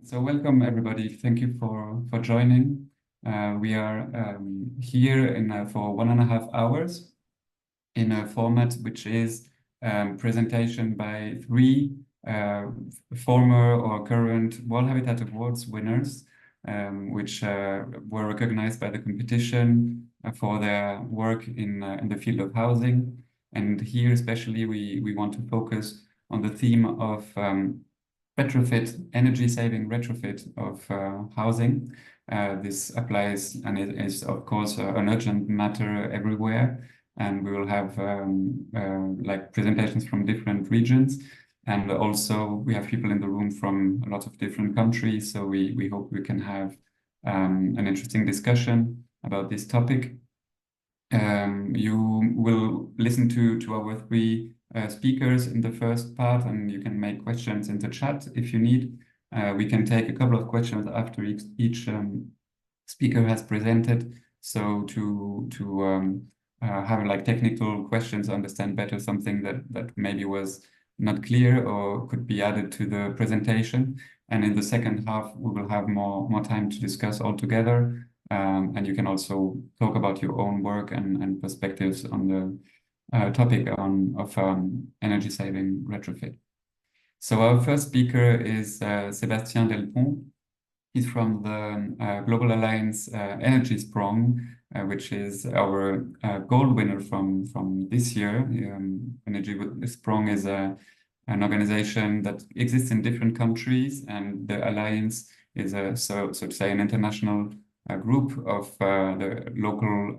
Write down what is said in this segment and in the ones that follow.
So welcome everybody. Thank you for joining. We are here for 1.5 hours in a format which is presentation by three former or current World Habitat Awards winners, which were recognized by the competition for their work in the field of housing. And here especially we want to focus on the theme of retrofit, energy-saving retrofit of housing. This applies and it is, of course, an urgent matter everywhere. And we will have like presentations from different regions. And also we have people in the room from a lot of different countries. So we hope we can have an interesting discussion about this topic. You will listen to our three speakers in the first part, and you can make questions in the chat if you need. We can take a couple of questions after each speaker has presented. So to have like technical questions, understand better something that maybe was not clear or could be added to the presentation. And in the second half, we will have more time to discuss all together. And you can also talk about your own work and perspectives on the topic of energy saving retrofit. So our first speaker is Sébastien Delpont. He's from the Global Alliance Energiesprong, which is our gold winner from this year. Energiesprong is an organization that exists in different countries, and the Alliance is so to say an international group of the local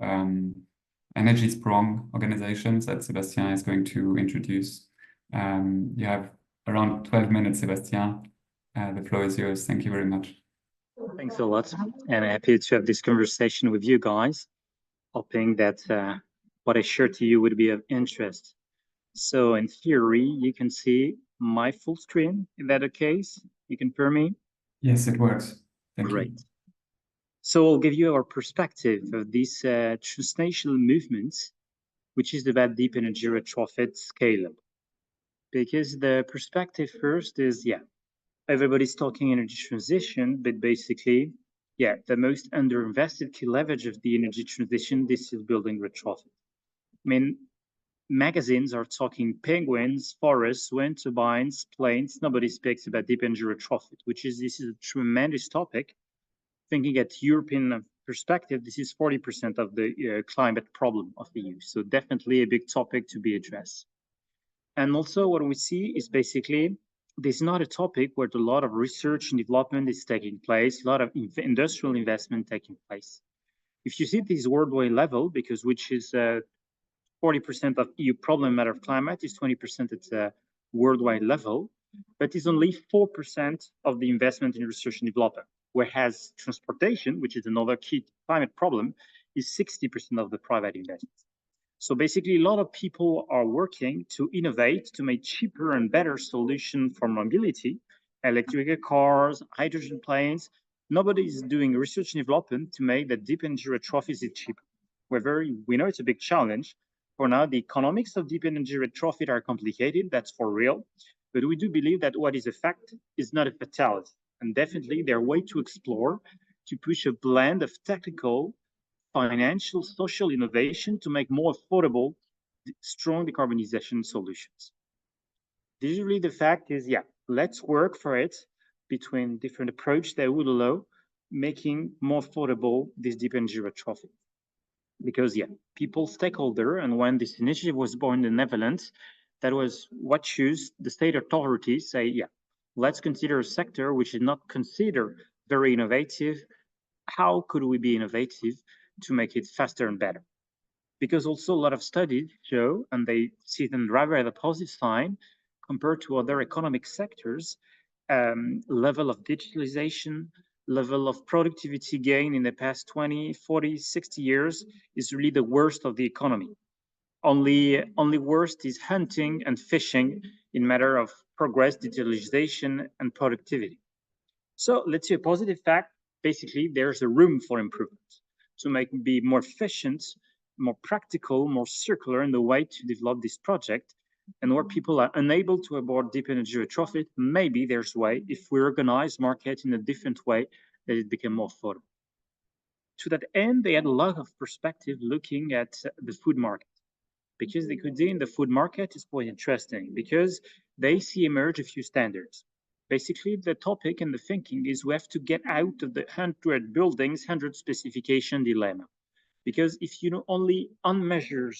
Energiesprong organizations that Sébastien is going to introduce. You have around 12 minutes, Sébastien. The floor is yours. Thank you very much. Thanks a lot, and happy to have this conversation with you guys, hoping that what I share to you would be of interest. So in theory, you can see my full screen. Is that the case? You confirm me? Yes, it works. Thank Great. you. So I'll give you our perspective of this transnational movement, which is about deep energy retrofit scale-up. Because the perspective first is, everybody's talking energy transition, but basically, the most underinvested key leverage of the energy transition, this is building retrofit. I mean, magazines are talking penguins, forests, wind turbines, planes. Nobody speaks about deep energy retrofit, this is a tremendous topic. Thinking at European perspective, this is 40% of the climate problem of the EU. So definitely a big topic to be addressed. And also what we see is basically, this is not a topic where a lot of research and development is taking place, a lot of industrial investment taking place. If you see this worldwide level, because which is 40% of EU problem matter of climate is 20% at a worldwide level, but it's only 4% of the investment in research and development, whereas transportation, which is another key climate problem, is 60% of the private investment. So basically, a lot of people are working to innovate, to make cheaper and better solutions for mobility, electric cars, hydrogen planes. Nobody is doing research and development to make that deep energy retrofit is cheaper. We know it's a big challenge. For now, the economics of deep energy retrofit are complicated, that's for real. But we do believe that what is a fact is not a fatality. And definitely there are ways to explore, to push a blend of technical, financial, social innovation to make more affordable, strong decarbonization solutions. Usually the fact is, let's work for it between different approaches that would allow making more affordable this deep energy retrofit. Because people stakeholder, and when this initiative was born in the Netherlands, that was what choose the state authorities say, let's consider a sector which is not considered very innovative. How could we be innovative to make it faster and better? Because also a lot of studies show, and they see them rather as a positive sign compared to other economic sectors, level of digitalization, level of productivity gain in the past 20, 40, 60 years is really the worst of the economy. Only worst is hunting and fishing in matter of progress, digitalization, and productivity. So let's see a positive fact. Basically, there's a room for improvement to be more efficient, more practical, more circular in the way to develop this project and where people are unable to afford deep energy retrofit, maybe there's a way, if we organize market in a different way, that it became more affordable. To that end, they had a lot of perspective looking at the food market, because they could see in the food market is quite interesting, because they see emerge a few standards. Basically, the topic and the thinking is we have to get out of the 100 buildings, 100 specification dilemma. Because if you only unmeasured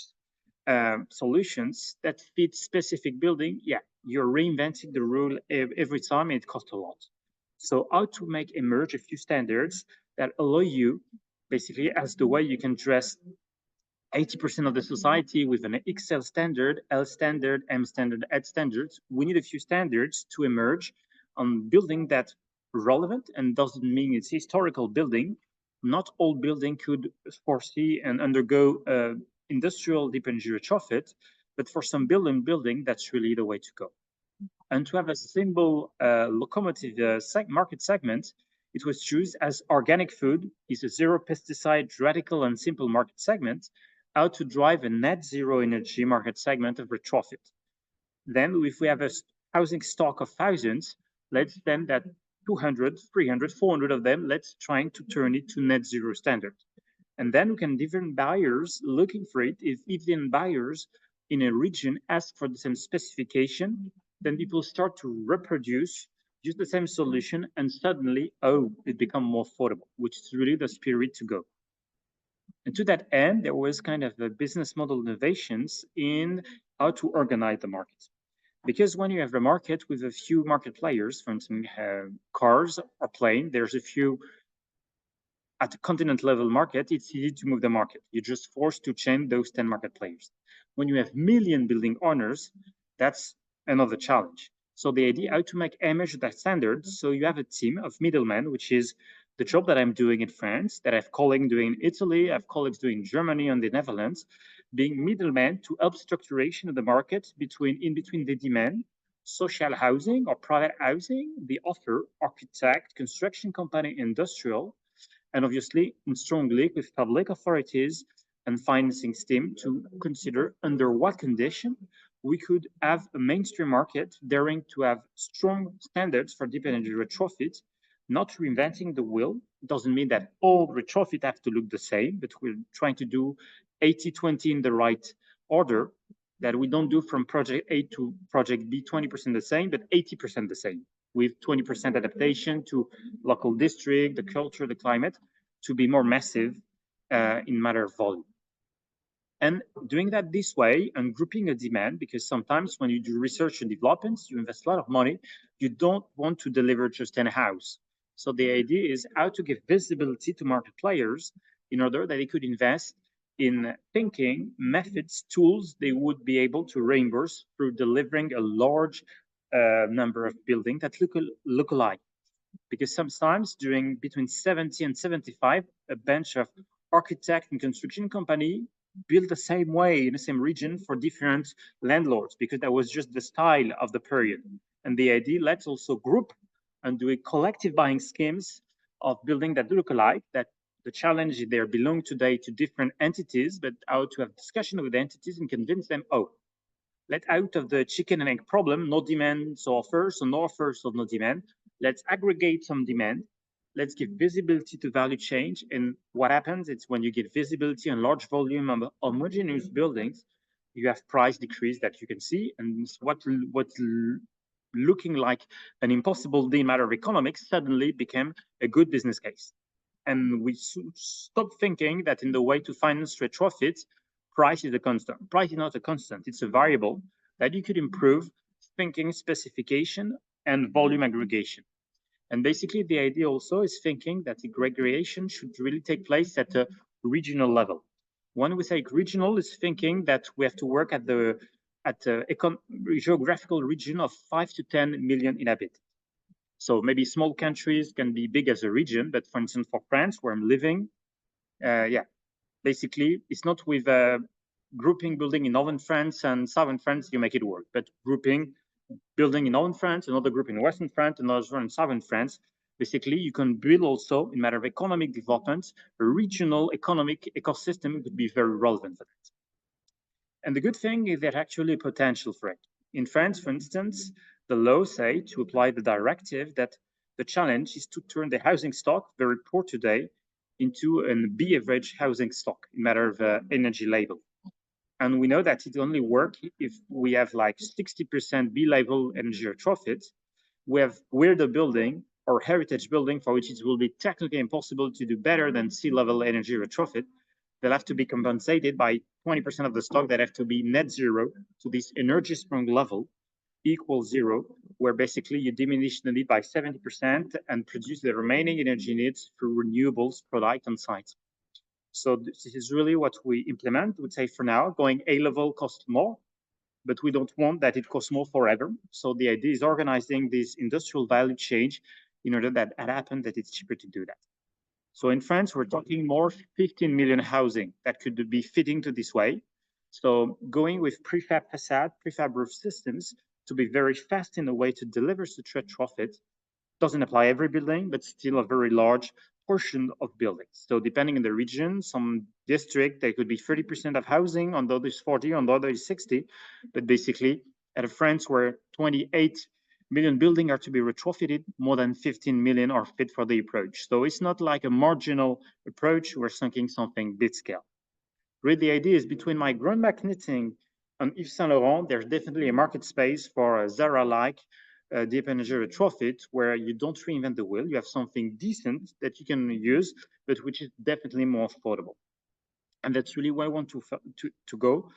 solutions that fit specific building, yeah, you're reinventing the rule every time, and it costs a lot. So how to make emerge a few standards that allow you, basically, as the way you can dress 80% of the society with an XL standard, L standard, M standard, Ed standards. We need a few standards to emerge on building that relevant, and doesn't mean it's historical building. Not all building could foresee and undergo industrial deep energy retrofit, but for some building, that's really the way to go. And to have a simple locomotive market segment, it was chosen as organic food is a zero pesticide, radical and simple market segment, how to drive a net zero energy market segment of retrofit. Then if we have a housing stock of thousands, let's then that 200, 300, 400 of them, let's trying to turn it to net zero standard. And then we can different buyers looking for it. If even buyers in a region ask for the same specification, then people start to reproduce, use the same solution, and suddenly, oh, it becomes more affordable, which is really the spirit to go. And to that end, there was kind of a business model innovations in how to organize the market. Because when you have a market with a few market players, for instance, cars or plane, there's a few at the continent level market, it's easy to move the market. You're just forced to change those 10 market players. When you have million building owners, that's another challenge. So the idea how to make image that standard, so you have a team of middlemen, which is the job that I'm doing in France, that I have colleagues doing in Italy, I have colleagues doing in Germany and the Netherlands, being middlemen to help structuration of the market in between the demand, social housing or private housing, the offer, architect, construction company, industrial, and obviously in strong link with public authorities and financing team to consider under what condition we could have a mainstream market daring to have strong standards for deep energy retrofit, not reinventing the wheel. It doesn't mean that all retrofit have to look the same, but we're trying to do 80-20 in the right order, that we don't do from project A to project B 20% the same, but 80% the same, with 20% adaptation to local district, the culture, the climate, to be more massive in matter of volume. And doing that this way and grouping a demand, because sometimes when you do research and developments, you invest a lot of money, you don't want to deliver just in a house. So the idea is how to give visibility to market players in order that they could invest in thinking, methods, tools they would be able to reimburse through delivering a large number of buildings that look alike. Because sometimes during between 70 and 75, a bunch of architect and construction company built the same way in the same region for different landlords, because that was just the style of the period. And the idea, let's also group and do a collective buying schemes of building that look alike, that the challenge is they belong today to different entities, but how to have discussion with the entities and convince them, oh, let out of the chicken and egg problem, no demand, so offers, so no offers, so no demand. Let's aggregate some demand. Let's give visibility to value change. And what happens, it's when you get visibility on large volume of homogeneous buildings, you have price decrease that you can see. And what's looking like an impossible deal matter of economics suddenly became a good business case. And we stopped thinking that in the way to finance retrofit, price is a constant. Price is not a constant, it's a variable that you could improve thinking specification and volume aggregation. And basically the idea also is thinking that aggregation should really take place at a regional level. When we say regional, is thinking that we have to work at the geographical region of 5 to 10 million inhabitants. So maybe small countries can be big as a region, but for instance, for France, where I'm living, basically it's not with grouping building in northern France and southern France you make it work, but grouping building in northern France, another group in western France, another one in southern France. Basically, you can build also, in matter of economic development, a regional economic ecosystem could be very relevant for that. And the good thing is there's actually potential for it. In France, for instance, the law say to apply the directive that the challenge is to turn the housing stock, very poor today, into an B average housing stock in matter of energy label. And we know that it only works if we have like 60% B level energy retrofit. We have weirder building or heritage building for which it will be technically impossible to do better than sea level energy retrofit. They'll have to be compensated by 20% of the stock that have to be net zero to this Energiesprong level equals zero, where basically you diminish the need by 70% and produce the remaining energy needs through renewables product on site. So this is really what we implement. I would say for now, going A level costs more, but we don't want that it costs more forever. So the idea is organizing this industrial value chain in order that it happens that it's cheaper to do that. So in France, we're talking more 15 million housing that could be fitting to this way. So going with prefab facade, prefab roof systems to be very fast in a way to deliver such retrofit doesn't apply every building, but still a very large portion of buildings. So depending on the region, some district, there could be 30% of housing, on the other is 40, on the other is 60. But basically, at a France where 28 million buildings are to be retrofitted, more than 15 million are fit for the approach. So it's not like a marginal approach, we're thinking something big scale. Really, the idea is between my groundback knitting and Yves Saint Laurent, there's definitely a market space for a Zara-like deep energy retrofit where you don't reinvent the wheel. You have something decent that you can use, but which is definitely more affordable. And that's really where I want to go,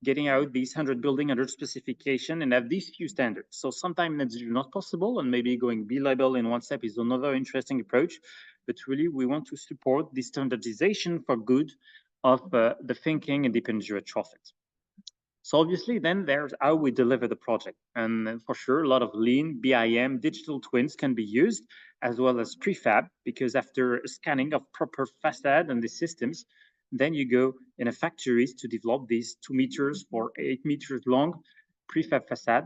getting out these 100 building under specification and have these few standards. So sometimes that's not possible, and maybe going B label in one step is another interesting approach. But really, we want to support the standardization for good of the thinking and deep energy retrofit. So obviously, then there's how we deliver the project. And for sure, a lot of lean, BIM, digital twins can be used, as well as prefab, because after scanning of proper facade and the systems, then you go in a factories to develop these 2 meters or 8 meters long prefab facade.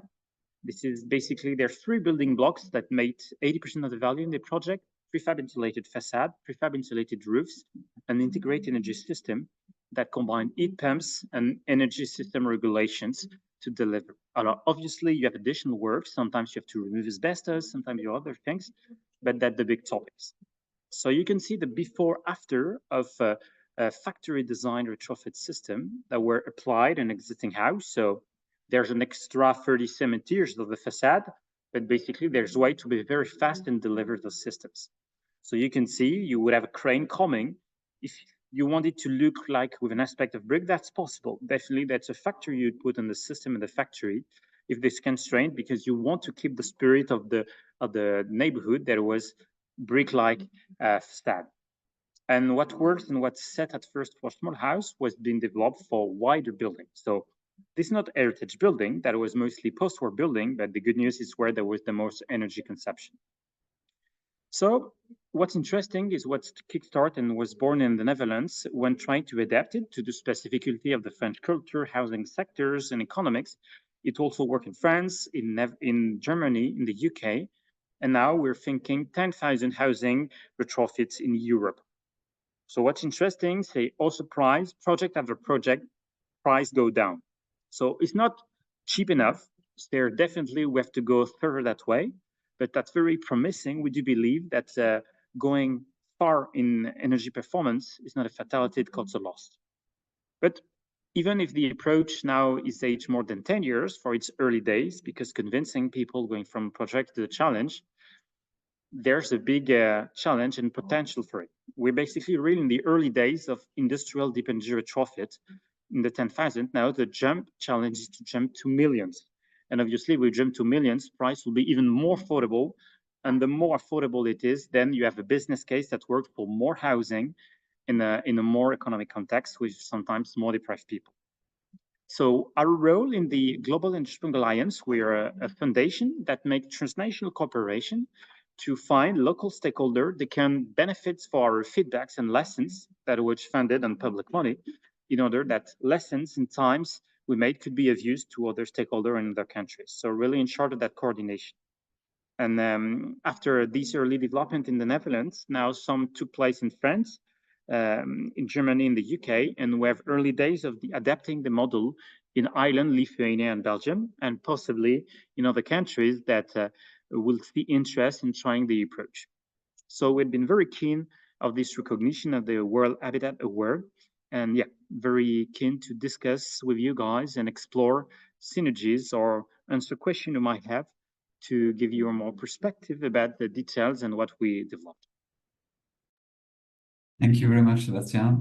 This is basically, there are 3 building blocks that make 80% of the value in the project: prefab insulated facade, prefab insulated roofs, an integrated energy system that combine heat pumps and energy system regulations to deliver. Obviously, you have additional work. Sometimes you have to remove asbestos, sometimes you have other things, but that's the big topics. So you can see the before after of a factory design retrofit system that were applied in existing house. So there's an extra 30 centimeters of the facade, but basically there's a way to be very fast and deliver those systems. So you can see you would have a crane coming. If you want it to look like with an aspect of brick, that's possible. Definitely, that's a factor you'd put in the system in the factory if this constraint, because you want to keep the spirit of the neighborhood that was brick-like facade. And what works and what's set at first for small house was being developed for wider buildings. So this is not heritage building, that was mostly post-war building, but the good news is where there was the most energy consumption. So what's interesting is what's kickstarted and was born in the Netherlands when trying to adapt it to the specificity of the French culture, housing sectors, and economics. It also worked in France, in Germany, in the UK, and now we're thinking 10,000 housing retrofits in Europe. So what's interesting, say, also price, project after project, price go down. So it's not cheap enough. There definitely we have to go further that way. But that's very promising. We do believe that going far in energy performance is not a fatality, it costs a loss. But even if the approach now is aged more than 10 years for its early days, because convincing people going from project to the challenge, there's a big challenge and potential for it. We're basically really in the early days of industrial deep energy retrofit in the 10,000. Now the jump challenge is to jump to millions. And obviously, we jump to millions, price will be even more affordable. And the more affordable it is, then you have a business case that works for more housing in a more economic context with sometimes more deprived people. So our role in the Global Energiesprong Alliance, we're a foundation that makes transnational cooperation to find local stakeholders that can benefit for our feedbacks and lessons that were funded on public money, in order that lessons and times we made could be of use to other stakeholders in other countries. So really in charge of that coordination. And after this early development in the Netherlands, now some took place in France, in Germany, in the UK, and we have early days of adapting the model in Ireland, Lithuania, and Belgium, and possibly in other countries that will see interest in trying the approach. So we've been very keen of this recognition of the World Habitat Award, and yeah, very keen to discuss with you guys and explore synergies or answer questions you might have to give you a more perspective about the details and what we developed. Thank you very much, Sébastien.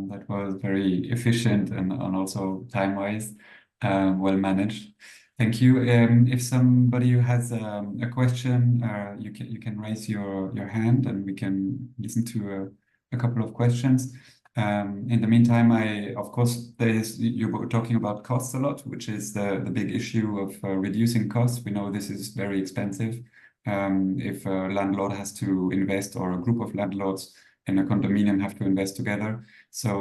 That was very efficient and also time-wise, well managed. Thank you. If somebody has a question, you can raise your hand and we can listen to a couple of questions. In the meantime, of course, you were talking about costs a lot, which is the big issue of reducing costs. We know this is very expensive. If a landlord has to invest or a group of landlords in a condominium have to invest together. So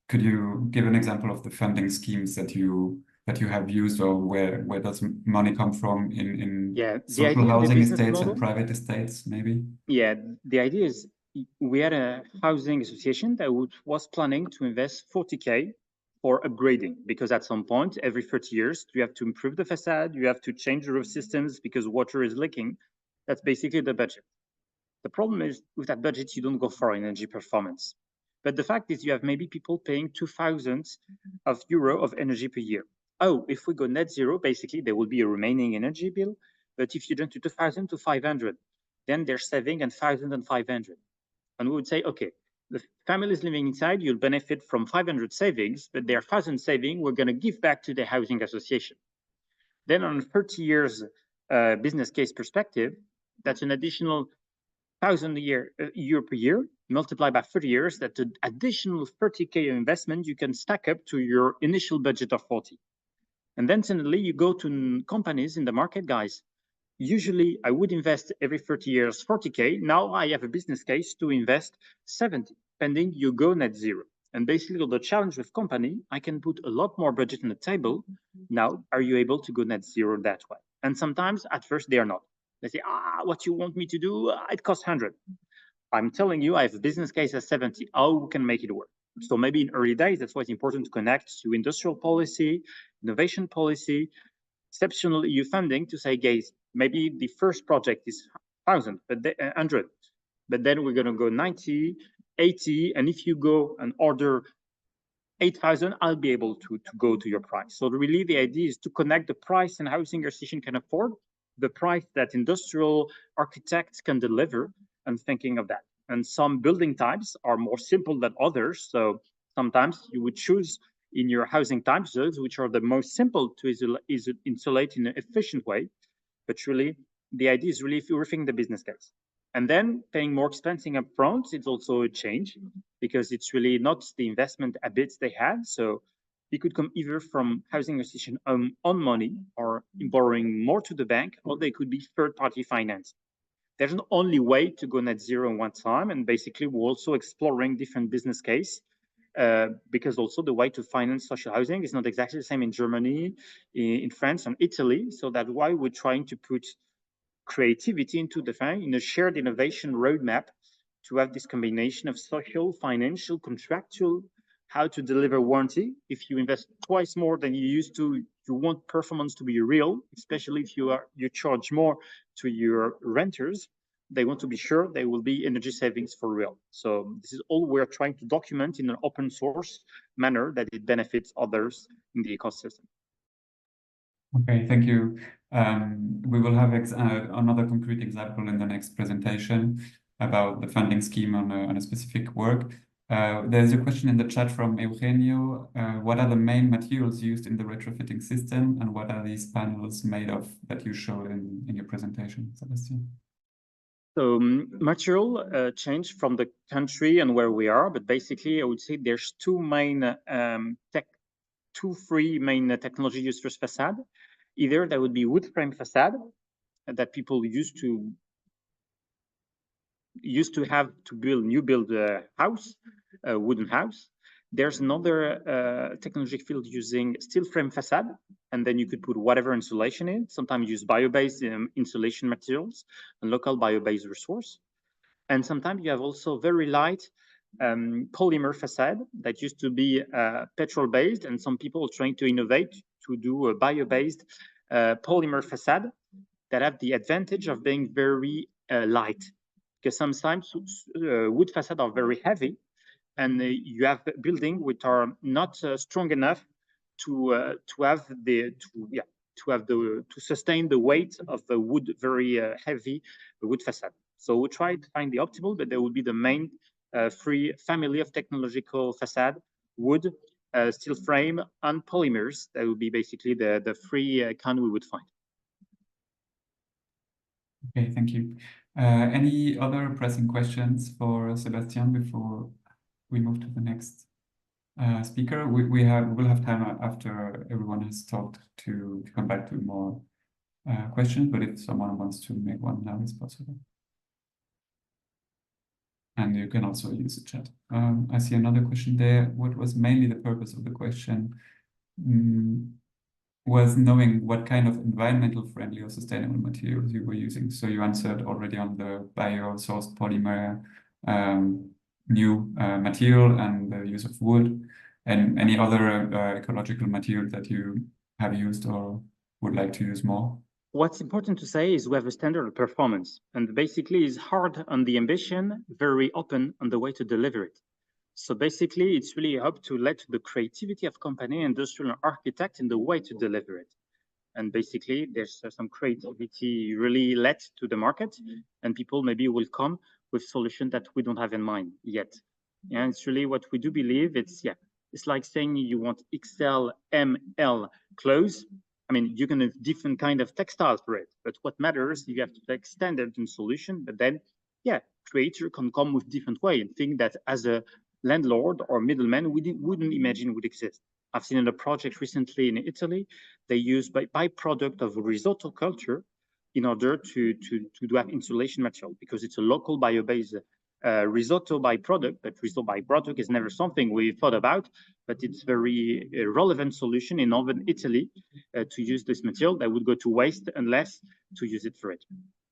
could you give an example of the funding schemes that you have used, or where does money come from in social housing estates and private estates, maybe? Yeah, the idea is we had a housing association that was planning to invest 40K for upgrading, because at some point, every 30 years, you have to improve the facade, you have to change the roof systems because water is leaking. That's basically the budget. The problem is with that budget, you don't go for energy performance. But the fact is you have maybe people paying 2,000 euro of energy per year. Oh, if we go net zero, basically there will be a remaining energy bill. But if you jump to 2,000 to 500, then they're saving 1,500. And we would say, okay, the families living inside, you'll benefit from 500 savings, but their 1,000 saving, we're going to give back to the housing association. Then on 30 years business case perspective, that's an additional 1,000 euro per year, multiplied by 30 years, that's an additional 30K investment you can stack up to your initial budget of 40. And then suddenly you go to companies in the market, guys. Usually I would invest every 30 years 40K. Now I have a business case to invest 70, pending you go net zero. And basically the challenge with company, I can put a lot more budget on the table. Now, are you able to go net zero that way? And sometimes at first they are not. They say, what you want me to do? It costs 100. I'm telling you, I have a business case at 70. How we can make it work? So maybe in early days, that's why it's important to connect to industrial policy, innovation policy, exceptional EU funding to say, guys, maybe the first project is 1,000, but 100. But then we're going to go 90, 80. And if you go and order 8,000, I'll be able to go to your price. So really the idea is to connect the price and housing association can afford, the price that industrial architects can deliver, and thinking of that. And some building types are more simple than others. So sometimes you would choose in your housing types those which are the most simple to insulate in an efficient way. But really, the idea is really rethink the business case. And then paying more expensive upfront, it's also a change because it's really not the investment habits they had. So it could come either from housing association on money or borrowing more to the bank, or they could be third-party finance. There's an only way to go net zero in one time. And basically, we're also exploring different business case because also the way to finance social housing is not exactly the same in Germany, in France and Italy. So that's why we're trying to put creativity into the fund in a shared innovation roadmap to have this combination of social, financial, contractual, how to deliver warranty. If you invest twice more than you used to, you want performance to be real, especially if you charge more to your renters. They want to be sure there will be energy savings for real. So this is all we're trying to document in an open source manner that it benefits others in the ecosystem. Okay, thank you. We will have another concrete example in the next presentation about the funding scheme on a specific work. There's a question in the chat from Eugenio. What are the main materials used in the retrofitting system, and what are these panels made of that you showed in your presentation, Sébastien? So material change from the country and where we are, but basically I would say there's two three main technology used for facade. Either that would be wood frame facade that people used to have to build a house, a wooden house. There's another technology field using steel frame facade, and then you could put whatever insulation in. Sometimes use bio-based insulation materials and local bio-based resource. And sometimes you have also very light polymer facade that used to be petrol-based, and some people are trying to innovate to do a bio-based polymer facade that have the advantage of being very light. Because sometimes wood facades are very heavy, and you have buildings which are not strong enough to sustain the weight of the wood, very heavy wood facade. So we try to find the optimal, but there will be the main three family of technological facade: wood, steel frame, and polymers. That would be basically the three kind we would find. Okay, thank you. Any other pressing questions for Sébastien before we move to the next speaker? We will have time after everyone has talked to come back to more questions, but if someone wants to make one now, it's possible. And you can also use the chat. I see another question there. What was mainly the purpose of the question? Was knowing what kind of environmental friendly or sustainable materials you were using. So you answered already on the bio-sourced polymer, new material, and the use of wood, and any other ecological material that you have used or would like to use more. What's important to say is we have a standard of performance, and basically is hard on the ambition, very open on the way to deliver it. So basically, it's really up to let the creativity of company, industrial and architect in the way to deliver it. And basically, there's some creativity really led to the market, and people maybe will come with solutions that we don't have in mind yet. And it's really what we do believe. It's like saying you want XL, ML clothes. I mean, you can have different kind of textiles for it, but what matters, you have to take standard and solution, but then, creator can come with different way and think that as a landlord or middleman, wouldn't imagine would exist. I've seen in a project recently in Italy, they use byproduct of risotto culture in order to have insulation material, because it's a local bio-based risotto byproduct, but risotto byproduct is never something we thought about, but it's very relevant solution in northern Italy to use this material that would go to waste unless to use it for it.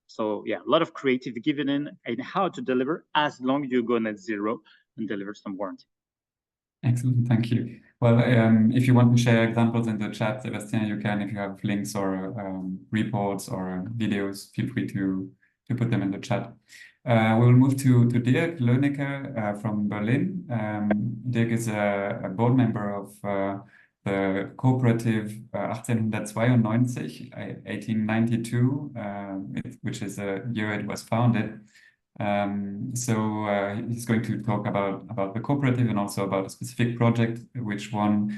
So a lot of creative given in how to deliver, as long as you go net zero and deliver some warranty. Excellent, thank you. Well, if you want to share examples in the chat, Sébastien, you can. If you have links or reports or videos, feel free to put them in the chat. We will move to Dirk Lönnecker from Berlin. Dirk is a board member of the cooperative 1892, which is a year it was founded. So he's going to talk about the cooperative and also about a specific project which won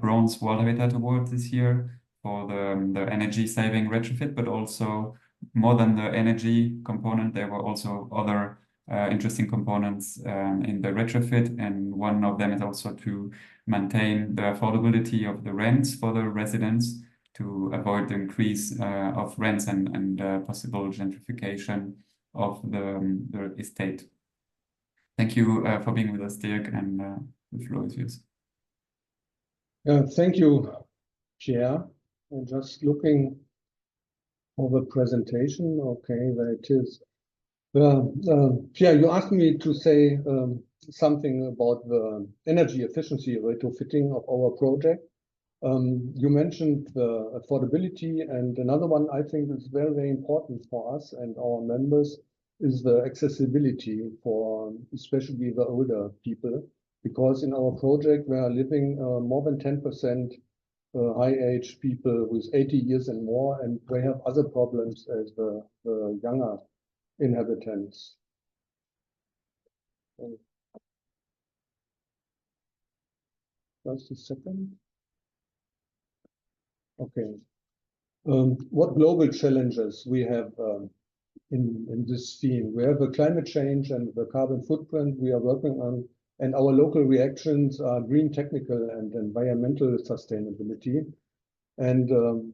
Bronze World Habitat Award this year for the energy saving retrofit, but also more than the energy component, there were also other interesting components in the retrofit, and one of them is also to maintain the affordability of the rents for the residents to avoid the increase of rents and possible gentrification of the estate. Thank you for being with us, Dirk, and the floor is yours. Thank you, Chair. I'm just looking for the presentation. Okay, there it is. Pierre, you asked me to say something about the energy efficiency retrofitting of our project. You mentioned the affordability, and another one I think is very, very important for us and our members is the accessibility for especially the older people, because in our project we are living more than 10% high-age people with 80 years and more, and they have other problems as the younger inhabitants. Just a second. Okay. What global challenges we have in this theme? We have the climate change and the carbon footprint we are working on, and our local reactions are green technical and environmental sustainability. And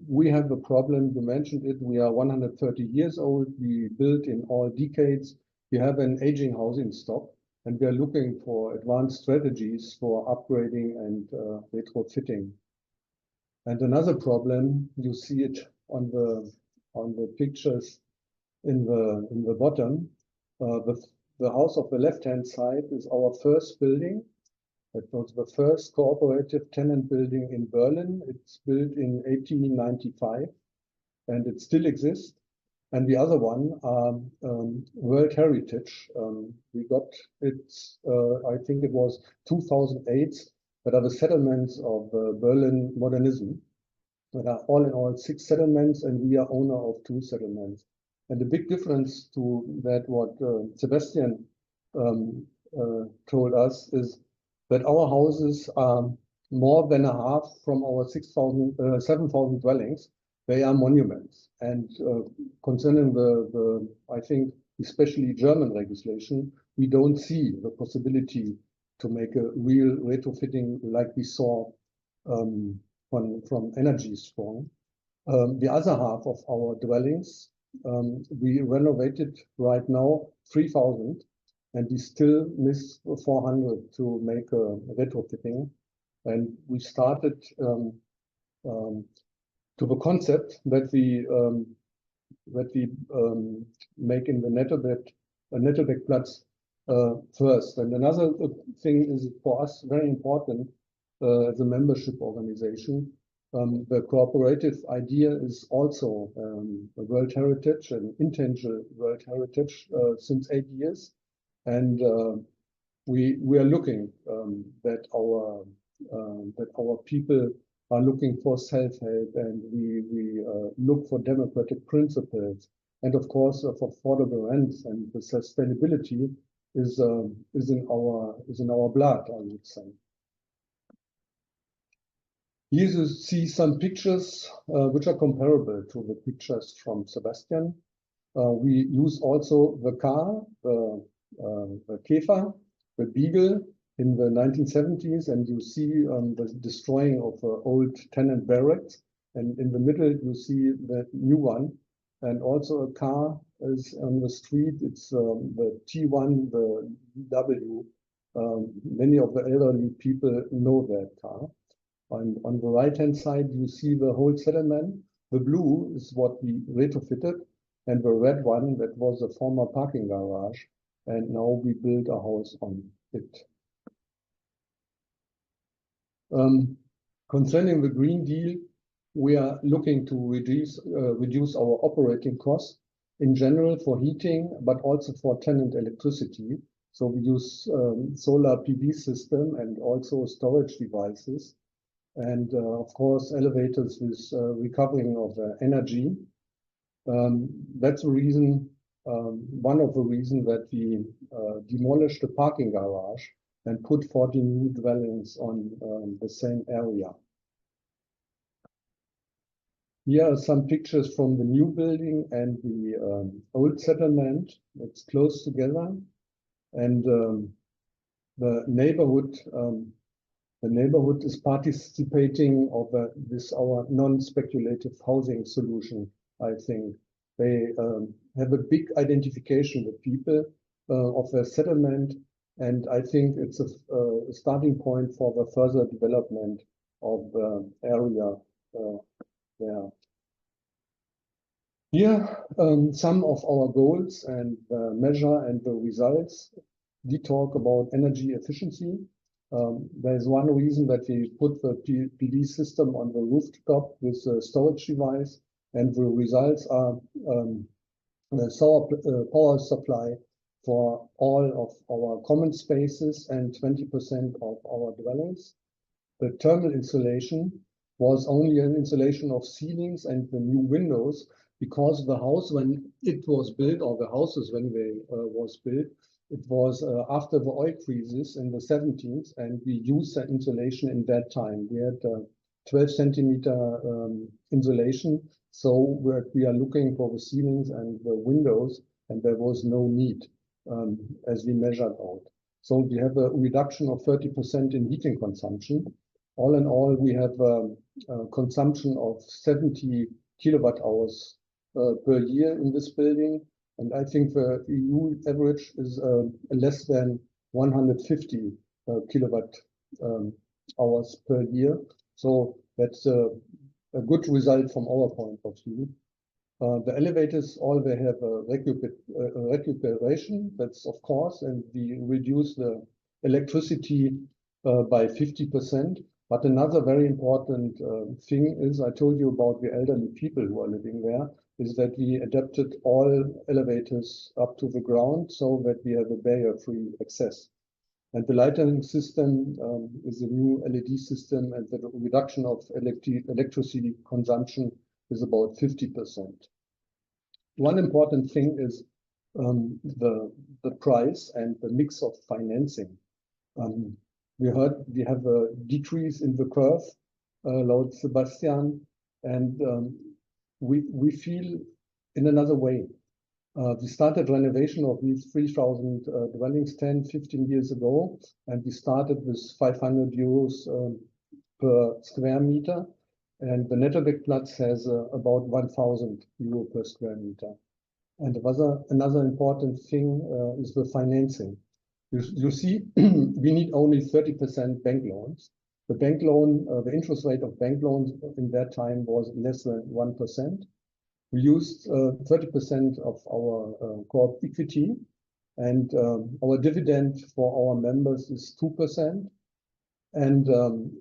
we have a problem, you mentioned it, we are 130 years old, we built in all decades, we have an aging housing stock, and we are looking for advanced strategies for upgrading and retrofitting. And another problem, you see it on the pictures in the bottom, the the house of the left-hand side is our first building. It was the first cooperative tenant building in Berlin. It's built in 1895, and it still exists. And the other one, World Heritage. We got it, I think it was 2008, that are the settlements of Berlin modernism. There are all in all 6 settlements, and we are owner of 2 settlements. And the big difference to that, what Sébastien told us, is that our houses are more than a half from our 7,000 dwellings. They are monuments. And concerning the, I think, especially German legislation, we don't see the possibility to make a real retrofitting like we saw from Energiesprong. The other half of our dwellings, we renovated right now 3,000, and we still miss 400 to make a retrofitting. And we started to the concept that we make in the Nettelbeckplatz first. And another thing is for us very important as a membership organization. The cooperative idea is also a World Heritage, an intangible World Heritage since 8 years. And we are looking that our people are looking for self-help, and we look for democratic principles, and of course for affordable rents, and the sustainability is in our blood, I would say. Here you see some pictures which are comparable to the pictures from Sébastien. We use also the car, the Käfer, the Beagle in the 1970s, and you see the destroying of old tenant barracks. And in the middle, you see the new one. And also a car is on the street. It's the T1, the W. Many of the elderly people know that car. And on the right-hand side, you see the whole settlement. The blue is what we retrofitted, and the red one, that was a former parking garage. And now we build a house on it. Concerning the Green Deal, we are looking to reduce our operating costs in general for heating, but also for tenant electricity. So we use solar PV system and also storage devices. And of course, elevators with recovering of energy. That's the reason, one of the reasons that we demolished the parking garage and put 40 new dwellings on the same area. Here are some pictures from the new building and the old settlement. It's close together, and the neighborhood is participating of this our non-speculative housing solution. I think they have a big identification with people of their settlement, and I think it's a starting point for the further development of the area there. Here, some of our goals and measure and the results. We talk about energy efficiency. There's one reason that we put the PV system on the rooftop with a storage device, and the results are power supply for all of our common spaces and 20% of our dwellings. The thermal insulation was only an insulation of ceilings and the new windows, because the house, when it was built, or the houses when they was built, it was after the oil crisis in the 70s, and we used that insulation in that time. We had 12 centimeter insulation, so we are looking for the ceilings and the windows, and there was no need as we measured out. So we have a reduction of 30% in heating consumption. All in all, we have a consumption of 70 kilowatt hours per year in this building. And I think the EU average is less than 150 kilowatt hours per year. So that's a good result from our point of view. The elevators always have a recuperation, that's of course, and we reduce the electricity by 50%. But another very important thing is, I told you about the elderly people who are living there, is that we adapted all elevators up to the ground so that we have a barrier-free access. And the lighting system is a new LED system, and the reduction of electricity consumption is about 50%. One important thing is the price and the mix of financing. We heard we have a decrease in the curve, laut Sébastien, and we feel in another way. We started renovation of these 3,000 dwellings 10, 15 years ago, and we started with 500 euros per square meter. And the Nettelbeckplatz has about 1,000 euro per square meter. And another important thing is the financing. You see, we need only 30% bank loans. The bank loan, the interest rate of bank loans in that time was less than 1%. We used 30% of our core equity, and our dividend for our members is 2%. And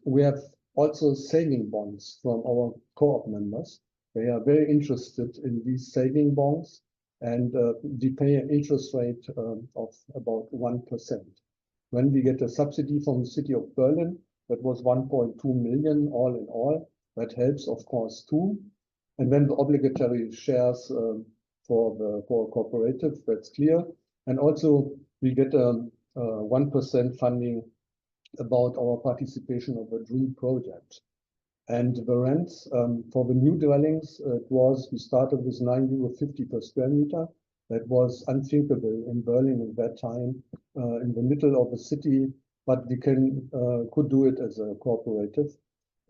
we have also saving bonds from our co-op members. They are very interested in these saving bonds, and we pay an interest rate of about 1%. When we get a subsidy from the city of Berlin, that was 1.2 million all in all. That helps, of course, too. And then the obligatory shares for the cooperative, that's clear. And also we get 1% funding about our participation of a dream project. And the rents for the new dwellings, we started with 9.50 euro per square meter. That was unthinkable in Berlin at that time, in the middle of the city, but we could do it as a cooperative.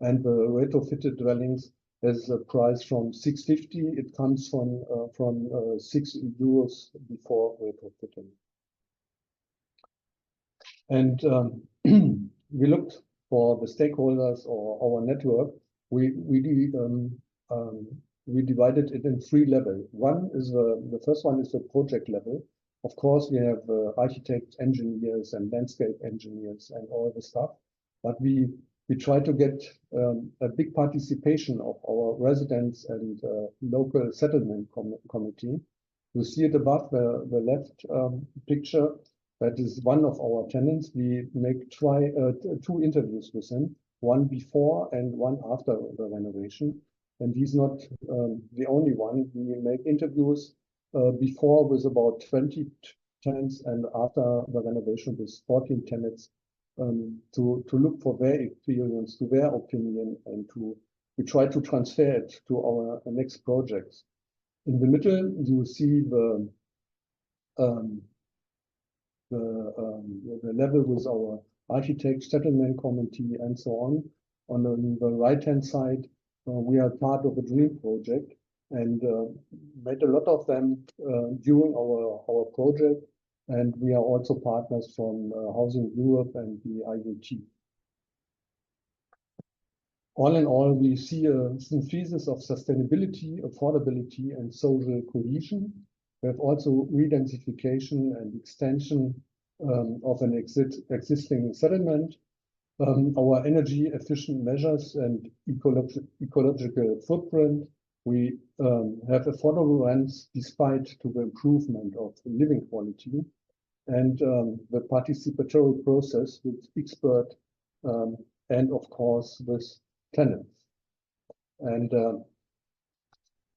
And the retrofitted dwellings has a price from 6.50. It comes from 6 euros before retrofitting. And we looked for the stakeholders or our network. We divided it in 3 levels. One is the first one is the project level. Of course, we have architects, engineers, and landscape engineers, and all the stuff. But we try to get a big participation of our residents and local settlement committee. You see it above the left picture. That is one of our tenants. We try 2 interviews with him, one before and one after the renovation. And he's not the only one. We make interviews before with about 20 tenants and after the renovation with 14 tenants to look for their experience, to their opinion, and we try to transfer it to our next projects. In the middle, you see the level with our architect, settlement committee, and so on. On the right-hand side, we are part of a dream project and made a lot of them during our project. And we are also partners from Housing Europe and the IoT. All in all, we see a synthesis of sustainability, affordability, and social cohesion. We have also re-densification and extension of an existing settlement. Our energy efficient measures and ecological footprint. We have affordable rents despite to the improvement of living quality. And the participatory process with expert and of course with tenants. And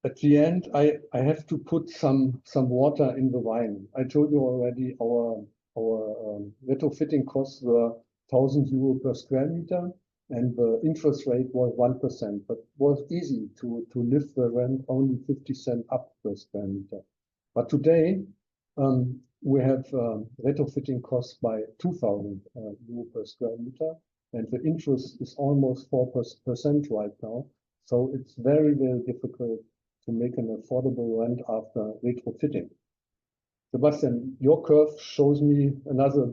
at the end, I have to put some water in the wine. I told you already our retrofitting costs were 1,000 euro per square meter, and the interest rate was 1%, but it was easy to lift the rent only 50 cents up per square meter. But today, we have retrofitting costs by 2,000 euro per square meter, and the interest is almost 4% right now. So it's very, very difficult to make an affordable rent after retrofitting. Sebastian, your curve shows me another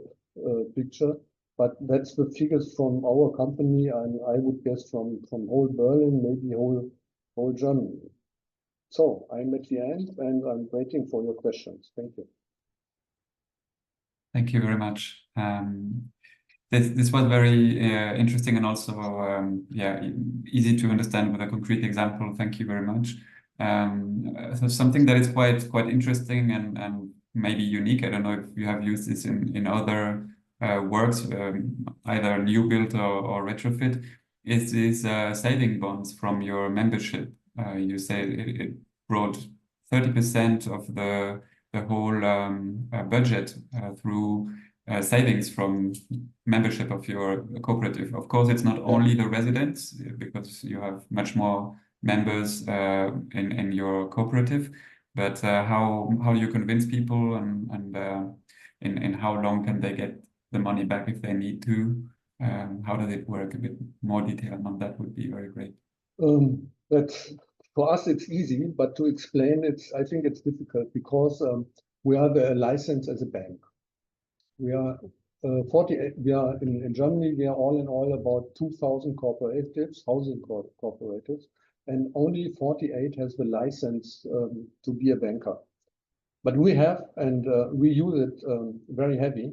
picture, but that's the figures from our company, and I would guess from whole Berlin, maybe whole Germany. So I'm at the end and I'm waiting for your questions. Thank you. Thank you very much. This was very interesting and also yeah, easy to understand with a concrete example. Thank you very much. So something that is quite interesting and maybe unique. I don't know if you have used this in other works, either new build or retrofit. Is this saving bonds from your membership? You say it brought 30% of the whole budget through savings from membership of your cooperative. Of course, it's not only the residents, because you have much more members in your cooperative, but how you convince people and in how long can they get the money back if they need to? How does it work? A bit more detail on that would be very great. That's for us, it's easy, but to explain it, I think it's difficult because we have a license as a bank. We are 48. We are in Germany. We are all in all about 2,000 cooperatives, housing cooperatives, and only 48 has the license to be a banker. But we have, and we use it very heavy.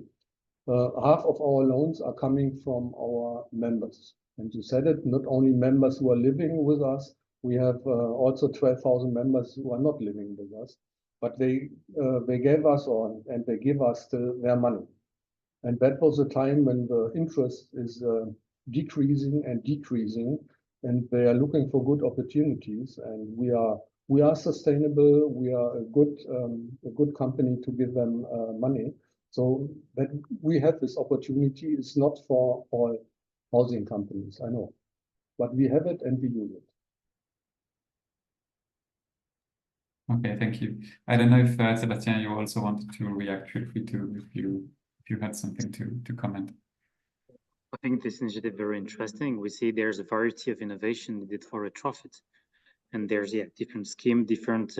Half of our loans are coming from our members. And you said it, not only members who are living with us, we have also 12,000 members who are not living with us, but they gave us and they give us still their money. And that was a time when the interest is decreasing and decreasing, and they are looking for good opportunities. And we are sustainable. We are a good company to give them money. So that we have this opportunity is not for all housing companies, I know, but we have it and we use it. Okay, thank you. I don't know if Sébastien, you also wanted to react. Feel free to if you had something to comment. I think this initiative is very interesting. We see there's a variety of innovation needed for retrofit, and there's different scheme, different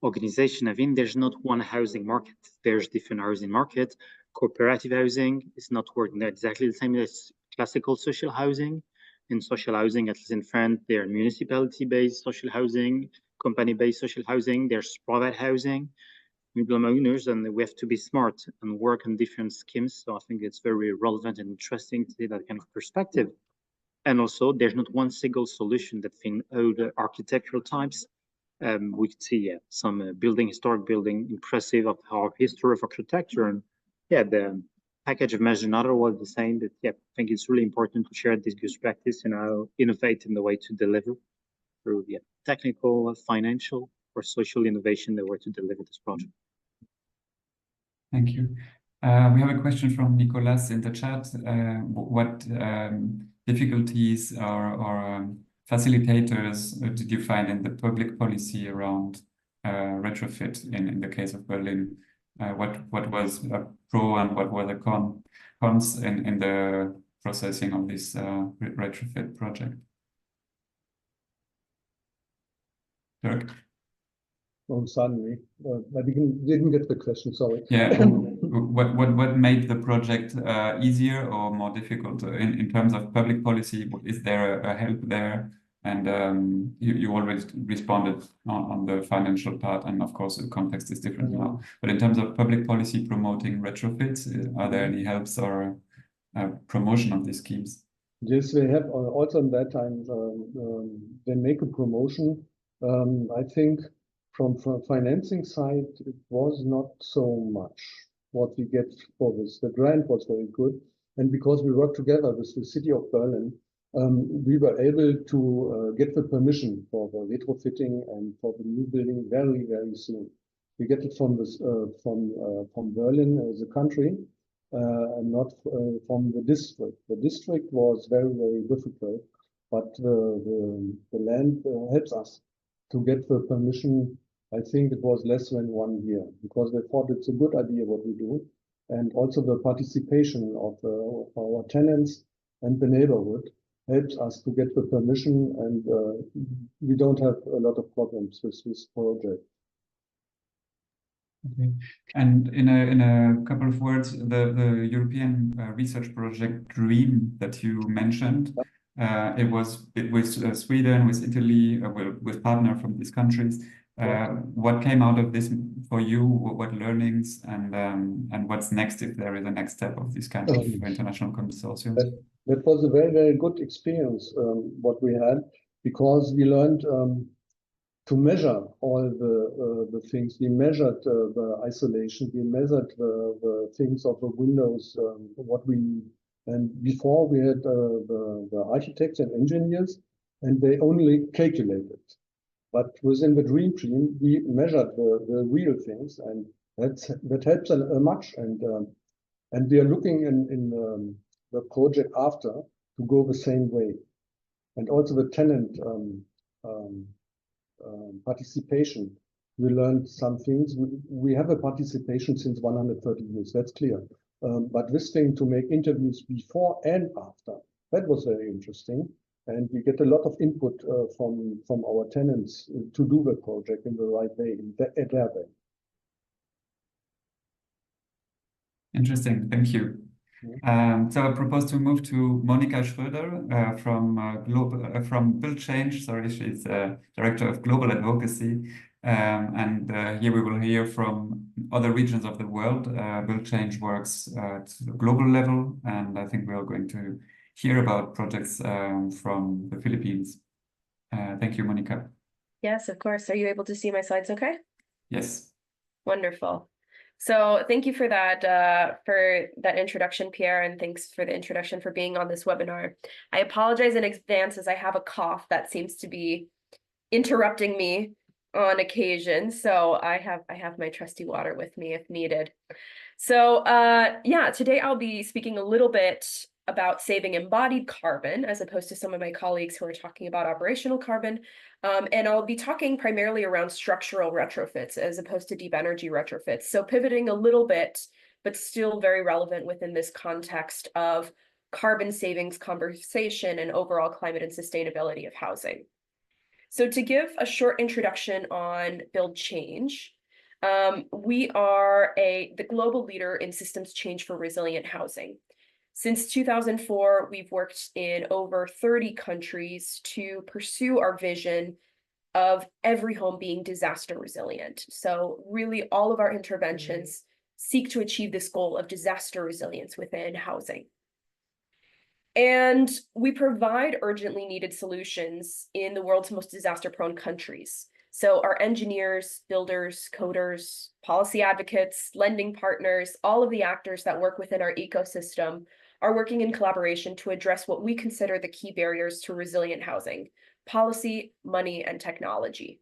organization. I mean, there's not one housing market. There's different housing market. Cooperative housing is not working exactly the same as classical social housing. In social housing, at least in France, there are municipality-based social housing, company-based social housing. There's private housing, middle owners, and we have to be smart and work on different schemes. So I think it's very relevant and interesting to see that kind of perspective. And also, there's not one single solution that fits all the architectural types. We could see some historic building, impressive of our history of architecture. And the package of measures not always the same, but I think it's really important to share this good practice and how innovate in the way to deliver through technical, financial, or social innovation the way to deliver this project. Thank you. We have a question from Nicolas in the chat. What difficulties or facilitators did you find in the public policy around retrofit in the case of Berlin? What was a pro and what were the cons in the processing of this retrofit project? Dirk? Oh, suddenly, I didn't get the question. Sorry. Yeah. What made the project easier or more difficult in terms of public policy? Is there a help there? And you already responded on the financial part, and of course the context is different now. But in terms of public policy promoting retrofits, are there any helps or promotion of these schemes? Yes, they have also in that time they make a promotion. I think from financing side, it was not so much what we get for this. The grant was very good, and because we worked together with the city of Berlin, we were able to get the permission for the retrofitting and for the new building very, very soon. We get it from this from Berlin as a country, and not from the district. The district was very, very difficult, but the land helps us to get the permission. I think it was less than 1 year because they thought it's a good idea what we do, and also the participation of our tenants and the neighborhood helps us to get the permission, and we don't have a lot of problems with this project. Okay. And in a couple of words, the European research project DREAM that you mentioned, It was with Sweden, with Italy, with partner from these countries. What came out of this for you? What learnings and what's next if there is a next step of this kind of international consortium? That was a very, very good experience, what we had, because we learned to measure all the things. We measured the isolation, we measured the things of the windows, what we need. And before we had the architects and engineers, and they only calculated. But within the dream team, we measured the real things, and that helps much. And we are looking in the project after to go the same way. And also the tenant participation. We learned some things. We have a participation since 130 years, that's clear. But this thing to make interviews before and after, that was very interesting. And we get a lot of input from our tenants to do the project in the right way, in their way. Interesting, thank you. So I propose to move to Monika Schroeder from Build Change. Sorry, she's Director of Global Advocacy. Here we will hear from other regions of the world. Build Change works at the global level, and I think we are going to hear about projects from the Philippines. Thank you, Monika. Yes, of course. Are you able to see my slides okay? Yes. Wonderful. So thank you for that introduction, Pierre, and thanks for the introduction for being on this webinar. I apologize in advance as I have a cough that seems to be interrupting me on occasion. So I have my trusty water with me if needed. So yeah, today I'll be speaking a little bit about saving embodied carbon as opposed to some of my colleagues who are talking about operational carbon. And I'll be talking primarily around structural retrofits as opposed to deep energy retrofits. So pivoting a little bit, but still very relevant within this context of carbon savings conversation and overall climate and sustainability of housing. So to give a short introduction on Build Change, we are the global leader in systems change for resilient housing. Since 2004, we've worked in over 30 countries to pursue our vision of every home being disaster resilient. So really all of our interventions seek to achieve this goal of disaster resilience within housing. And we provide urgently needed solutions in the world's most disaster-prone countries. So our engineers, builders, coders, policy advocates, lending partners, all of the actors that work within our ecosystem are working in collaboration to address what we consider the key barriers to resilient housing: policy, money, and technology.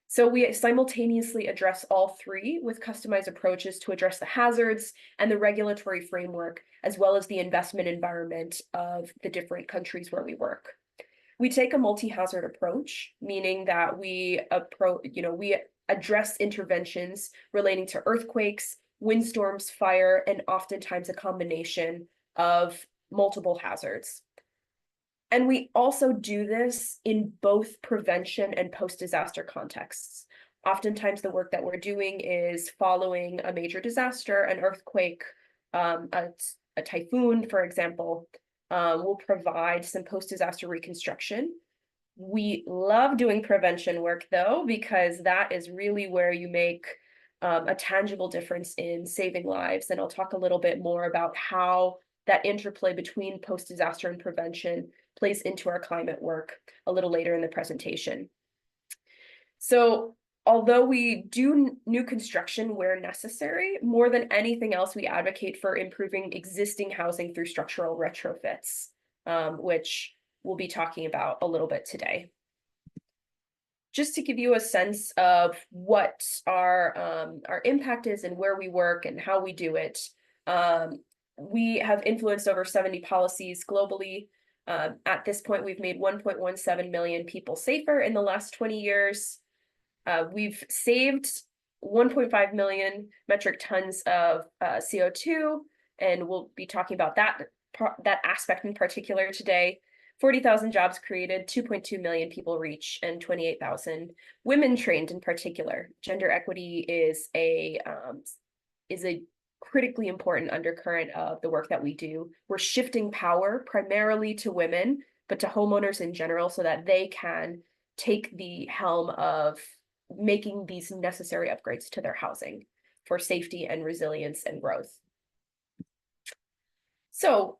So we simultaneously address all three with customized approaches to address the hazards and the regulatory framework, as well as the investment environment of the different countries where we work. We take a multi-hazard approach, meaning that we address interventions relating to earthquakes, windstorms, fire, and oftentimes a combination of multiple hazards. And we also do this in both prevention and post-disaster contexts. Oftentimes the work that we're doing is following a major disaster, an earthquake, a typhoon, for example. We'll provide some post-disaster reconstruction. We love doing prevention work though, because that is really where you make a tangible difference in saving lives. And I'll talk a little bit more about how that interplay between post-disaster and prevention plays into our climate work a little later in the presentation. So although we do new construction where necessary, more than anything else, we advocate for improving existing housing through structural retrofits, which we'll be talking about a little bit today. Just to give you a sense of what our impact is and where we work and how we do it, we have influenced over 70 policies globally. At this point, we've made 1.17 million people safer in the last 20 years. We've saved 1.5 million metric tons of CO2, and we'll be talking about that aspect in particular today. 40,000 jobs created, 2.2 million people reach, and 28,000 women trained in particular. Gender equity is a critically important undercurrent of the work that we do. We're shifting power primarily to women but to homeowners in general, so that they can take the helm of making these necessary upgrades to their housing for safety and resilience and growth. So,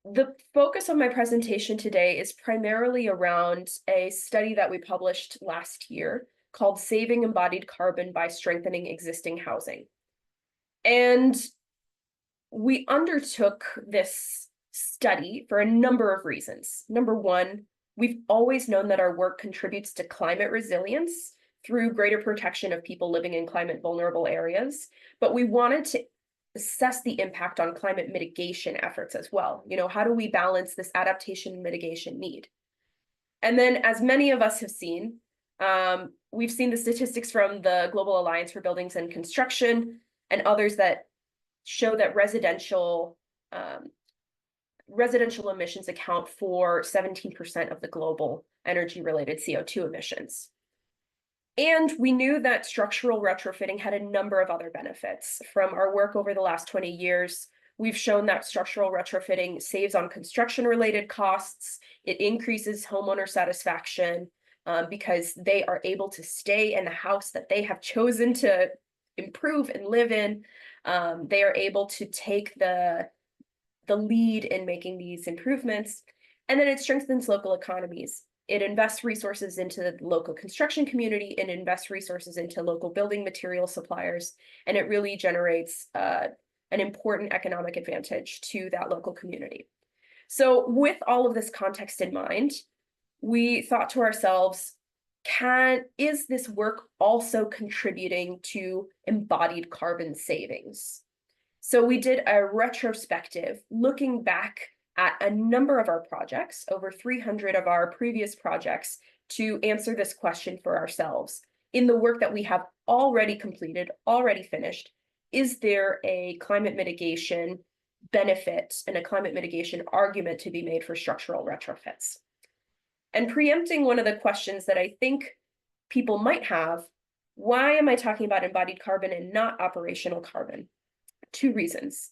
the focus of my presentation today is primarily around a study that we published last year called Saving Embodied Carbon by Strengthening Existing Housing. And we undertook this study for a number of reasons. Number one, we've always known that our work contributes to climate resilience through greater protection of people living in climate vulnerable areas, but we wanted to assess the impact on climate mitigation efforts as well. You know, how do we balance this adaptation and mitigation need? And then, as many of us have seen, we've seen the statistics from the Global Alliance for Buildings and Construction and others that show that residential emissions account for 17% of the global energy-related CO2 emissions. And we knew that structural retrofitting had a number of other benefits. From our work over the last 20 years, we've shown that structural retrofitting saves on construction-related costs. It increases homeowner satisfaction because they are able to stay in the house that they have chosen to improve and live in. They are able to take the lead in making these improvements. And then it strengthens local economies. It invests resources into the local construction community and invests resources into local building material suppliers. And it really generates an important economic advantage to that local community. So with all of this context in mind, we thought to ourselves, is this work also contributing to embodied carbon savings? So we did a retrospective looking back at a number of our projects, over 300 of our previous projects, to answer this question for ourselves. In the work that we have already completed, already finished, is there a climate mitigation benefit and a climate mitigation argument to be made for structural retrofits? And preempting one of the questions that I think people might have, why am I talking about embodied carbon and not operational carbon? Two reasons.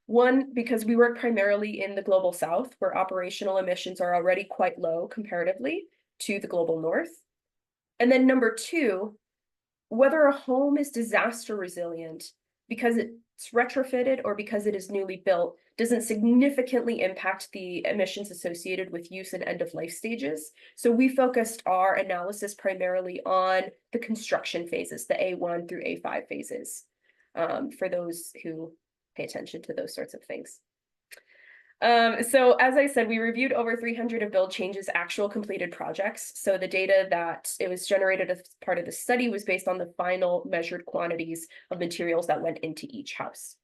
One, because we work primarily in the global south, where operational emissions are already quite low comparatively to the global north. And then number two, whether a home is disaster resilient because it's retrofitted or because it is newly built doesn't significantly impact the emissions associated with use and end of life stages. So we focused our analysis primarily on the construction phases, the A1 through A5 phases, for those who pay attention to those sorts of things. So as I said, we reviewed over 300 of Build Change's actual completed projects. So the data that it was generated as part of the study was based on the final measured quantities of materials that went into each house.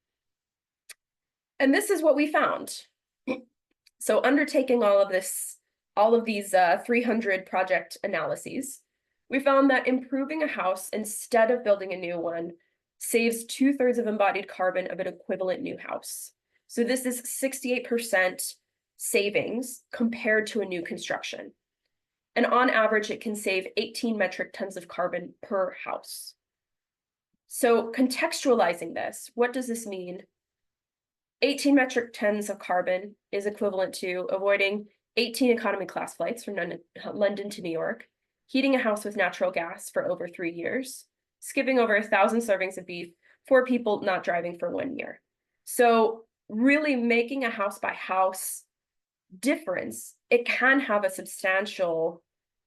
And this is what we found. So undertaking all of these 300 project analyses, we found that improving a house instead of building a new one saves 2/3 of embodied carbon of an equivalent new house. So this is 68% savings compared to a new construction. And on average, it can save 18 metric tons of carbon per house. So contextualizing this, what does this mean? 18 metric tons of carbon is equivalent to avoiding 18 economy class flights from London to New York, heating a house with natural gas for over 3 years, skipping over 1,000 servings of beef, 4 people not driving for 1 year. So really making a house by house difference, it can have a substantial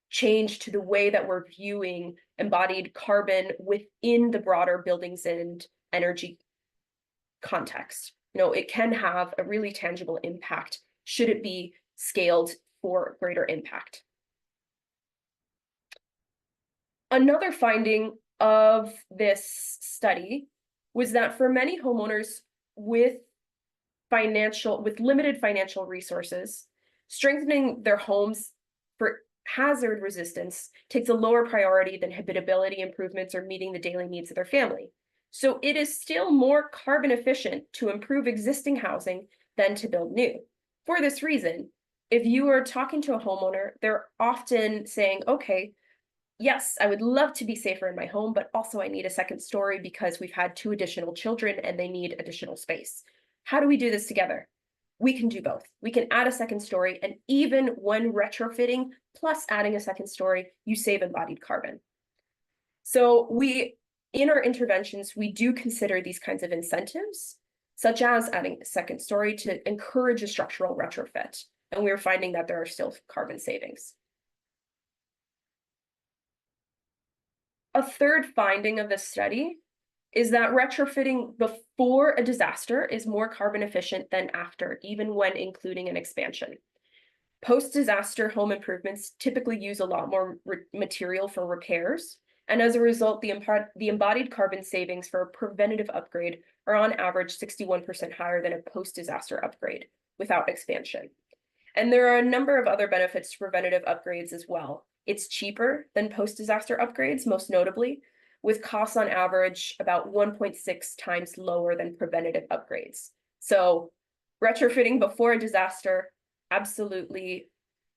change to the way that we're viewing embodied carbon within the broader buildings and energy context. You know, it can have a really tangible impact should it be scaled for greater impact. Another finding of this study was that for many homeowners with limited financial resources, strengthening their homes for hazard resistance takes a lower priority than habitability improvements or meeting the daily needs of their family. So it is still more carbon efficient to improve existing housing than to build new. For this reason, if you are talking to a homeowner, they're often saying, okay, yes, I would love to be safer in my home, but also I need a second story because we've had 2 additional children and they need additional space. How do we do this together? we can do both. We can add a second story, and even when retrofitting plus adding a second story, you save embodied carbon. So in our interventions, we do consider these kinds of incentives, such as adding a second story to encourage a structural retrofit. And we're finding that there are still carbon savings. A third finding of this study is that retrofitting before a disaster is more carbon efficient than after, even when including an expansion. Post-disaster home improvements typically use a lot more material for repairs, and as a result, the embodied carbon savings for a preventative upgrade are on average 61% higher than a post-disaster upgrade without expansion. And there are a number of other benefits to preventative upgrades as well. It's cheaper than post-disaster upgrades, most notably, with costs on average about 1.6 times lower than preventative upgrades. So retrofitting before a disaster, absolutely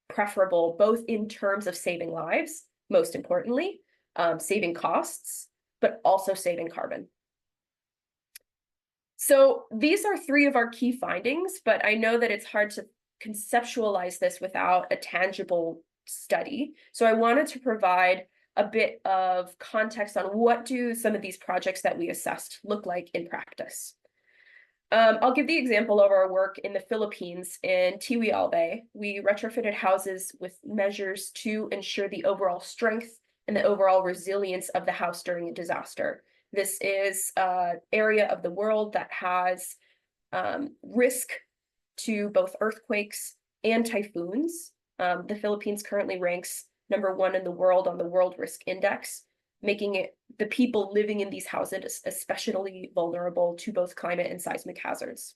preferable, both in terms of saving lives, most importantly, saving costs, but also saving carbon. So these are three of our key findings, but I know that it's hard to conceptualize this without a tangible study. So I wanted to provide a bit of context on what do some of these projects that we assessed look like in practice. I'll give the example of our work in the Philippines in Tiwi Albay. We retrofitted houses with measures to ensure the overall strength and the overall resilience of the house during a disaster. This is an area of the world that has risk to both earthquakes and typhoons. The Philippines currently ranks #1 in the world on the World Risk Index, making it the people living in these houses especially vulnerable to both climate and seismic hazards.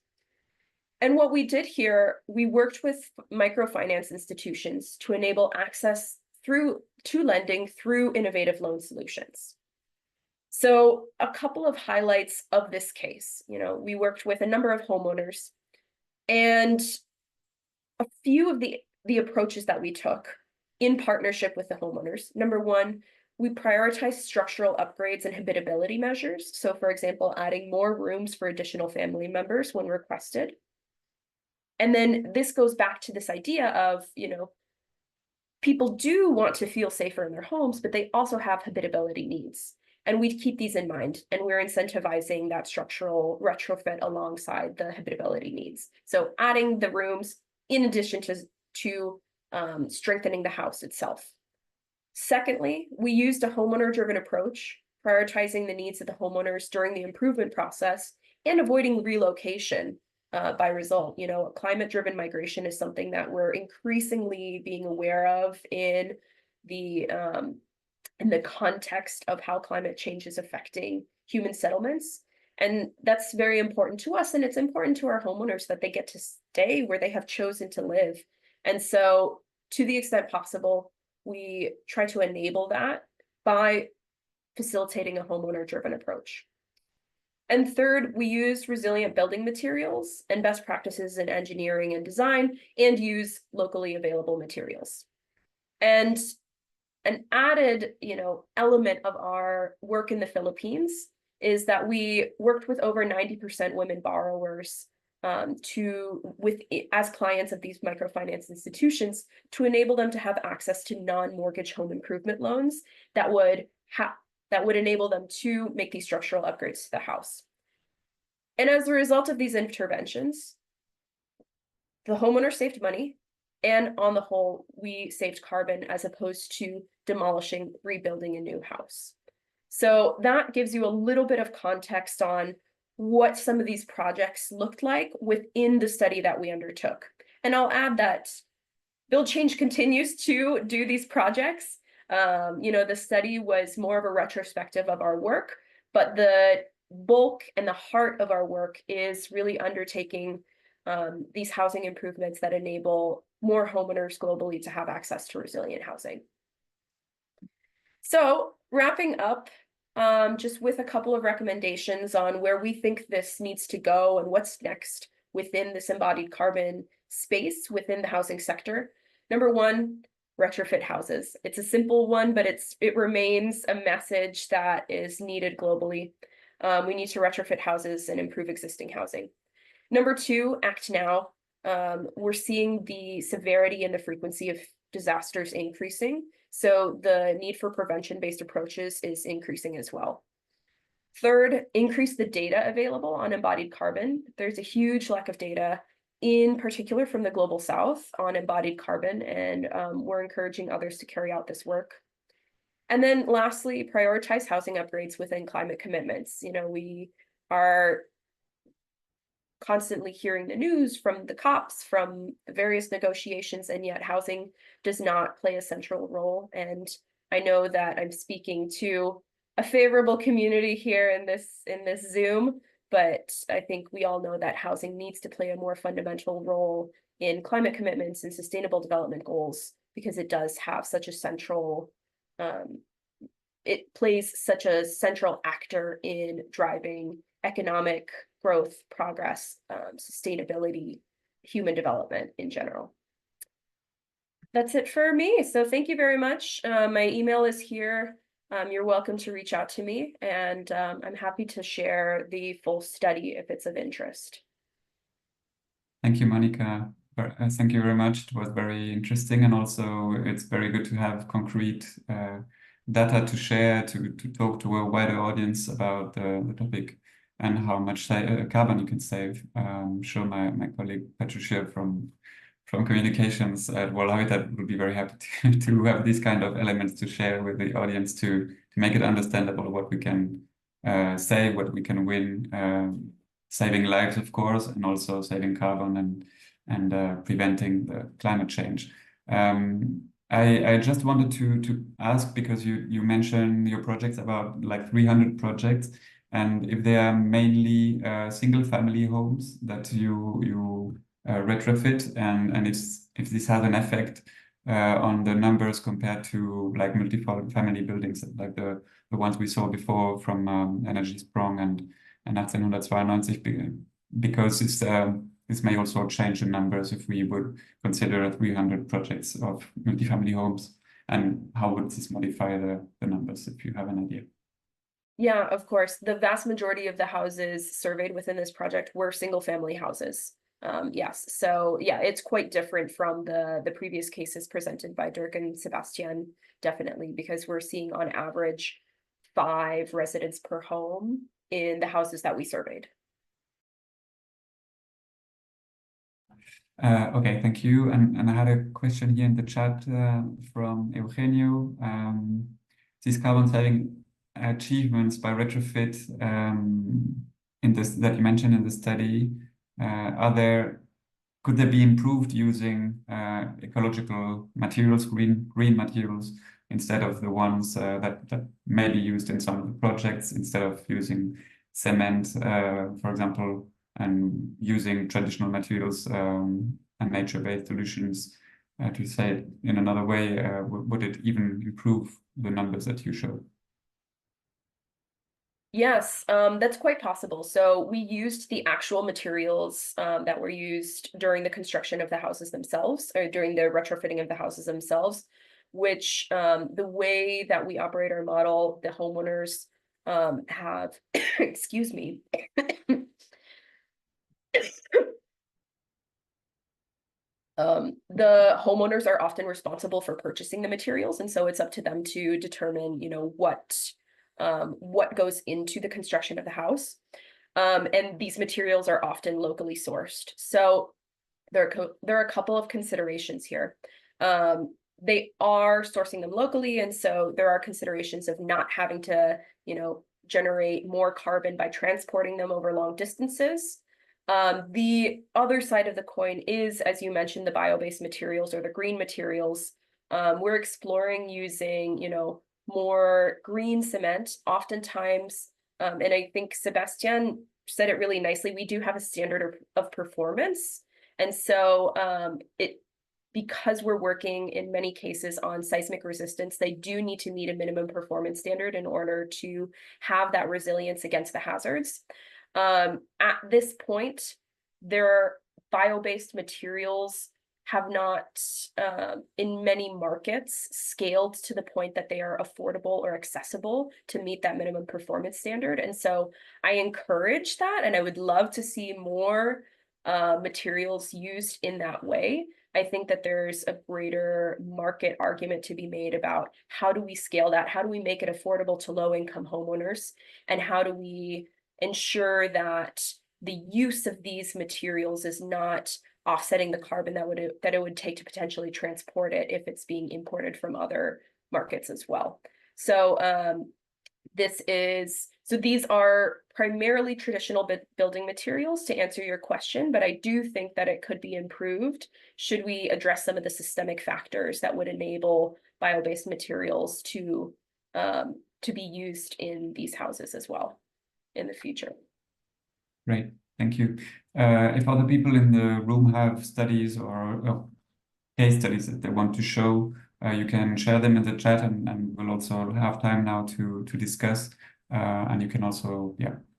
And what we did here, we worked with microfinance institutions to enable access to lending through innovative loan solutions. So a couple of highlights of this case, we worked with a number of homeowners, and a few of the approaches that we took in partnership with the homeowners. #1, we prioritized structural upgrades and habitability measures. So for example, adding more rooms for additional family members when requested. And then this goes back to this idea of, people do want to feel safer in their homes, but they also have habitability needs. And we keep these in mind, and we're incentivizing that structural retrofit alongside the habitability needs. So adding the rooms in addition to strengthening the house itself. Secondly, we used a homeowner-driven approach, prioritizing the needs of the homeowners during the improvement process and avoiding relocation by result. Climate-driven migration is something that we're increasingly being aware of in the context of how climate change is affecting human settlements. And that's very important to us, and it's important to our homeowners that they get to stay where they have chosen to live. And so, to the extent possible, we try to enable that by facilitating a homeowner-driven approach. And third, we use resilient building materials and best practices in engineering and design, and use locally available materials. And an added, element of our work in the Philippines is that we worked with over 90% women borrowers as clients of these microfinance institutions to enable them to have access to non-mortgage home improvement loans that would enable them to make these structural upgrades to the house. And as a result of these interventions, the homeowner saved money, and on the whole, we saved carbon as opposed to demolishing, rebuilding a new house. So that gives you a little bit of context on what some of these projects looked like within the study that we undertook. And I'll add that Build Change continues to do these projects. The study was more of a retrospective of our work, but the bulk and the heart of our work is really undertaking these housing improvements that enable more homeowners globally to have access to resilient housing. So wrapping up, just with a couple of recommendations on where we think this needs to go and what's next within this embodied carbon space within the housing sector. #1, retrofit houses. It's a simple one, but it remains a message that is needed globally. We need to retrofit houses and improve existing housing. #2, act now. we're seeing the severity and the frequency of disasters increasing. So the need for prevention-based approaches is increasing as well. Third, increase the data available on embodied carbon. There's a huge lack of data, in particular from the Global South, on embodied carbon, and we're encouraging others to carry out this work. And then lastly, prioritize housing upgrades within climate commitments. You know, we are constantly hearing the news from the COPs, from the various negotiations, and yet housing does not play a central role. And I know that I'm speaking to a favorable community here in this Zoom, but I think we all know that housing needs to play a more fundamental role in climate commitments and sustainable development goals, because it does have such a central, it plays such a central actor in driving economic growth, progress, sustainability, human development in general. That's it for me. So thank you very much. My email is here. You're welcome to reach out to me, and I'm happy to share the full study if it's of interest. Thank you, Monica. Thank you very much. It was very interesting, and also it's very good to have concrete data to share, to talk to a wider audience about the topic and how much carbon you can save. I'm sure my colleague Patricia from communications at World Habitat would be very happy to have these kind of elements to share with the audience to make it understandable what we can save, what we can win, saving lives, of course, and also saving carbon and preventing the climate change. I just wanted to ask, because you mentioned your projects, about like 300 projects, and if they are mainly single family homes that you retrofit, and if this has an effect on the numbers compared to like multi-family buildings, like the ones we saw before from Energiesprong and 1892, because this may also change the numbers if we would consider 300 projects of multi-family homes, and how would this modify the numbers, if you have an idea? Yeah, of course. The vast majority of the houses surveyed within this project were single family houses. Yes, so yeah, it's quite different from the previous cases presented by Dirk and Sébastien, definitely, because we're seeing on average 5 residents per home in the houses that we surveyed. Okay, thank you. And I had a question here in the chat from Eugenio. These carbon saving achievements by retrofit in this that you mentioned in the study, could they be improved using ecological materials, green materials, instead of the ones that may be used in some of the projects, instead of using cement, for example, and using traditional materials and nature-based solutions? To say it in another way, would it even improve the numbers that you showed? Yes, that's quite possible. So we used the actual materials that were used during the construction of the houses themselves, or during the retrofitting of the houses themselves, which the way that we operate our model, the homeowners have, excuse me, the homeowners are often responsible for purchasing the materials, and so it's up to them to determine, you know, what goes into the construction of the house. And these materials are often locally sourced. So there are a couple of considerations here. They are sourcing them locally, and so there are considerations of not having to, you know, generate more carbon by transporting them over long distances. The other side of the coin is, as you mentioned, the bio-based materials or the green materials. We're exploring using, you know, more green cement, oftentimes, and I think Sébastien said it really nicely, we do have a standard of performance. And so because we're working in many cases on seismic resistance, they do need to meet a minimum performance standard in order to have that resilience against the hazards. At this point, their bio-based materials have not, in many markets, scaled to the point that they are affordable or accessible to meet that minimum performance standard. And so I encourage that, and I would love to see more materials used in that way, I think that there's a greater market argument to be made about how do we scale that? How do we make it affordable to low-income homeowners? And how do we ensure that the use of these materials is not offsetting the carbon that it would take to potentially transport it if it's being imported from other markets as well. So these are primarily traditional building materials, to answer your question, but I do think that it could be improved should we address some of the systemic factors that would enable bio-based materials to be used in these houses as well in the future. Great, thank you. If other people in the room have studies or case studies that they want to show, you can share them in the chat, and we'll also have time now to discuss. And you can also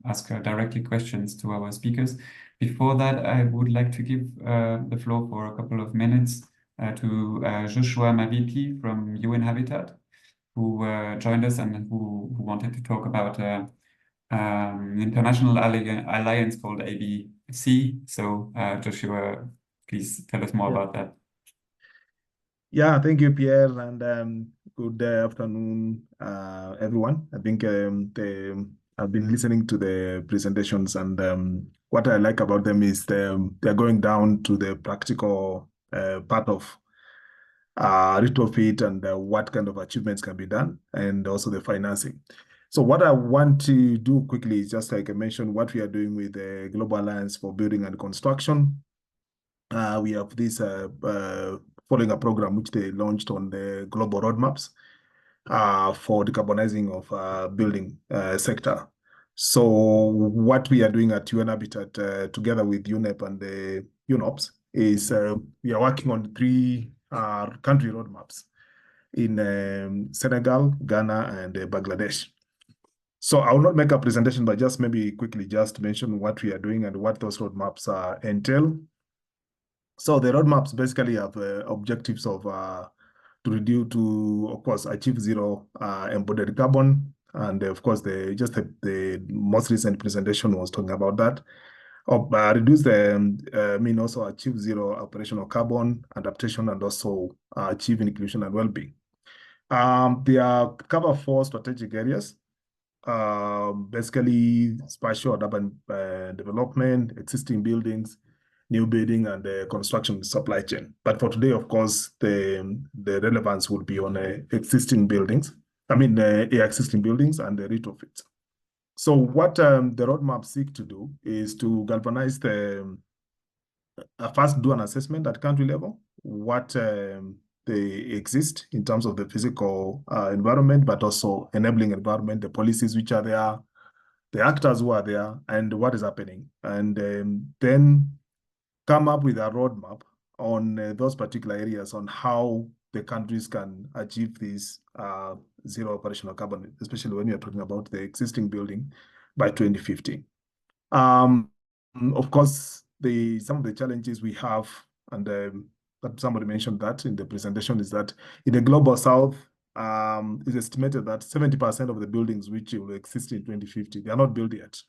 ask directly questions to our speakers. Before that, I would like to give the floor for a couple of minutes to Joshua Maviti from UN Habitat, who joined us and who wanted to talk about an international alliance called ABC. So Joshua, please tell us more about that. Yeah, thank you, Pierre, and good afternoon, everyone. I think I've been listening to the presentations, and what I like about them is they're going down to the practical part of retrofit and what kind of achievements can be done, and also the financing. So what I want to do quickly is just like I mentioned what we are doing with the Global Alliance for Building and Construction. We have this following a program which they launched on the global roadmaps for decarbonizing of building sector. So what we are doing at UN Habitat together with UNEP and the UNOPS is we are working on 3 country roadmaps in Senegal, Ghana, and Bangladesh. So I will not make a presentation, but just maybe quickly just mention what we are doing and what those roadmaps entail. So the roadmaps basically have objectives of to reduce, to of course achieve zero embodied carbon, and of course the most recent presentation was talking about that. Reduce the also achieve zero operational carbon adaptation, and also achieve inclusion and well-being. They are cover 4 strategic areas. Basically spatial and urban development, existing buildings, new building, and the construction supply chain. But for today, of course, the relevance would be on existing buildings. Existing buildings and the retrofits. So what the roadmap seek to do is to galvanize first do an assessment at country level, what they exist in terms of the physical environment, but also enabling environment, the policies which are there, the actors who are there, and what is happening. And then come up with a roadmap on those particular areas on how the countries can achieve this zero operational carbon, especially when you're talking about the existing building by 2050. Of course, some of the challenges we have, and somebody mentioned that in the presentation, is that in the global south, it's estimated that 70% of the buildings which will exist in 2050, they are not built yet.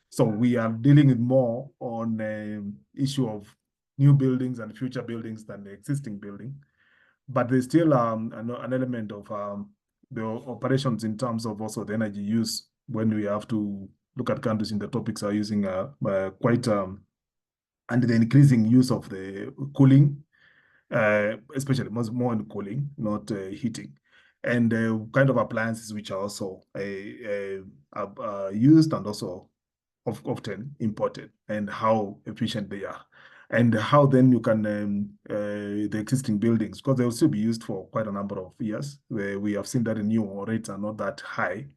So we are dealing with more on the issue of new buildings and future buildings than the existing building. But there's still an element of the operations in terms of also the energy use, when we have to look at countries in the tropics are using quite and the increasing use of the cooling, especially more in cooling, not heating, and kind of appliances which are also used and also often imported, and how efficient they are, and how then you can the existing buildings, because they will still be used for quite a number of years, where we have seen that the new rates are not that high.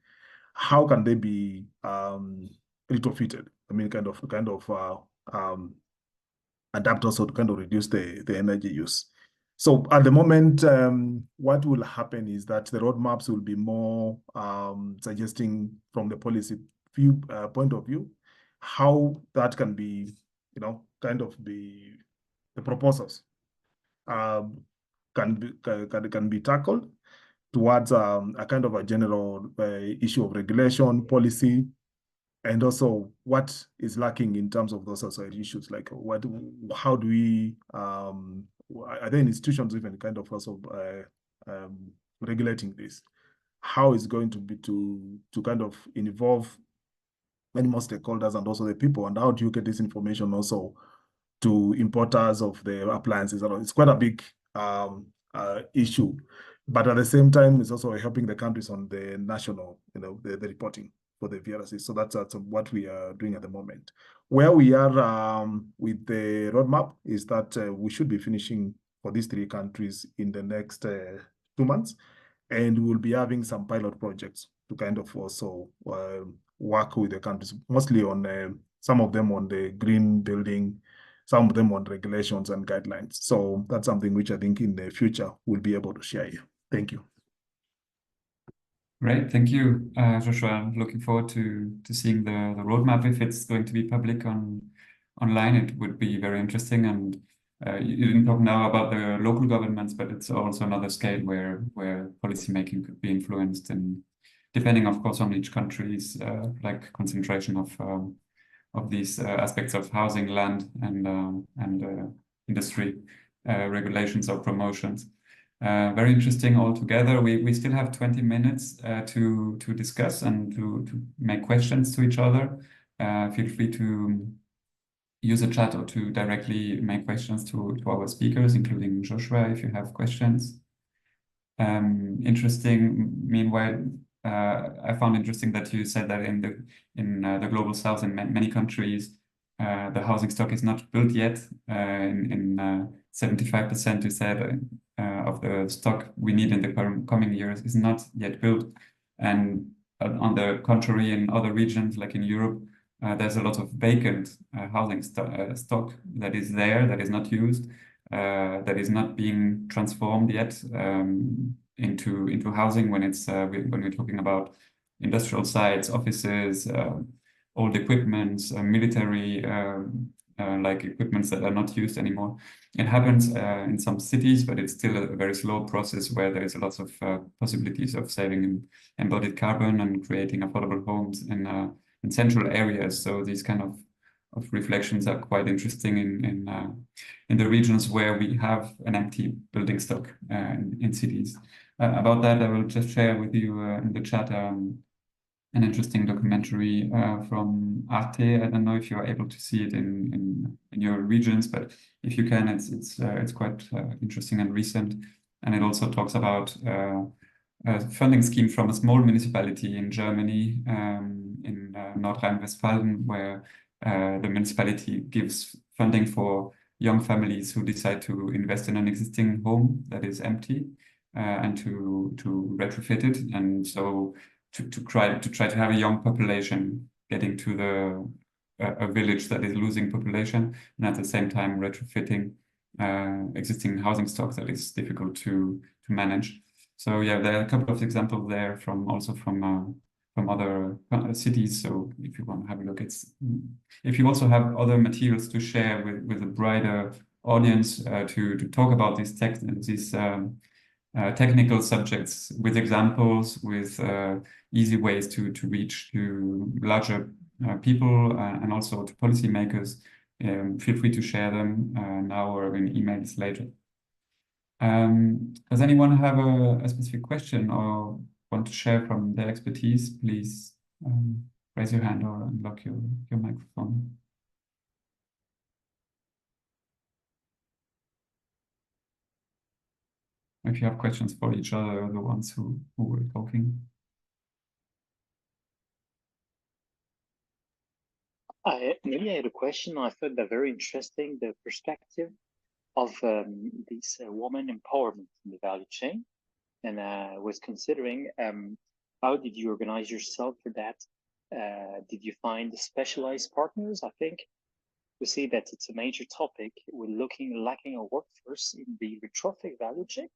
How can they be retrofitted? Kind of adapt also to kind of reduce the energy use. So at the moment, what will happen is that the roadmaps will be more suggesting from the policy point of view, how that can be, kind of be the proposals can be tackled towards a kind of a general issue of regulation policy, and also what is lacking in terms of those society issues, like how do we, are there institutions even kind of also regulating this? How is going to be to kind of involve many more stakeholders and also the people, and how do you get this information also to importers of the appliances? It's quite a big issue, but at the same time, it's also helping the countries on the national, the reporting for the VRCs. So that's what we are doing at the moment. Where we are with the roadmap is that we should be finishing for these 3 countries in the next 2 months, and we'll be having some pilot projects to kind of also work with the countries, mostly on some of them on the green building, some of them on regulations and guidelines. So that's something which I think in the future we'll be able to share here. Thank you. Great, thank you, Joshua. I'm looking forward to seeing the roadmap. If it's going to be public online, it would be very interesting. And you didn't talk now about the local governments, but it's also another scale where policy making could be influenced, and depending, of course, on each country's like concentration of these aspects of housing, land, and industry regulations or promotions. Very interesting altogether. We still have 20 minutes to discuss and to make questions to each other. Feel free to use a chat or to directly make questions to our speakers, including Joshua, if you have questions. Interesting. Meanwhile, I found interesting that you said that in the global south, in many countries, the housing stock is not built yet. In 75%, you said, of the stock we need in the coming years is not yet built. And on the contrary, in other regions, like in Europe, there's a lot of vacant housing stock that is there, that is not used, that is not being transformed yet into housing when we're talking about industrial sites, offices, old equipment, military like equipments that are not used anymore. It happens in some cities, but it's still a very slow process where there is a lot of possibilities of saving in embodied carbon and creating affordable homes in central areas. So these kind of reflections are quite interesting in the regions where we have an empty building stock in cities. About that, I will just share with you in the chat an interesting documentary from Arte. I don't know if you're able to see it in your regions, but if you can, it's quite interesting and recent. And it also talks about a funding scheme from a small municipality in Germany, in North Rhine-Westphalia, where the municipality gives funding for young families who decide to invest in an existing home that is empty and to retrofit it. And so to try to have a young population getting to a village that is losing population, and at the same time retrofitting existing housing stock that is difficult to manage. So yeah, there are a couple of examples there from other cities. So if you want to have a look, if you also have other materials to share with a brighter audience to talk about these technical subjects with examples, with easy ways to reach to larger people and also to policymakers, feel free to share them now or in emails later. Does anyone have a specific question or want to share from their expertise? Please raise your hand or unlock your microphone. If you have questions for each other, the ones who were talking. Maybe I had a question. I thought that very interesting, the perspective of this woman empowerment in the value chain. And I was considering how did you organize yourself for that? Did you find specialized partners? I think we see that it's a major topic. We're lacking a workforce in the retrofit value chain.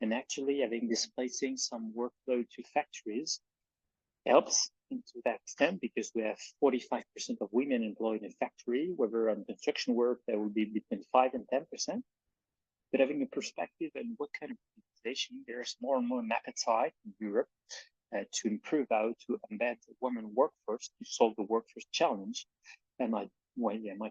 And actually, I think displacing some workload to factories helps to that extent, because we have 45% of women employed in a factory, whether on construction work, there will be between 5 and 10%. But having a perspective and what kind of organization, there's more and more an appetite in Europe to improve how to embed the women workforce to solve the workforce challenge. And my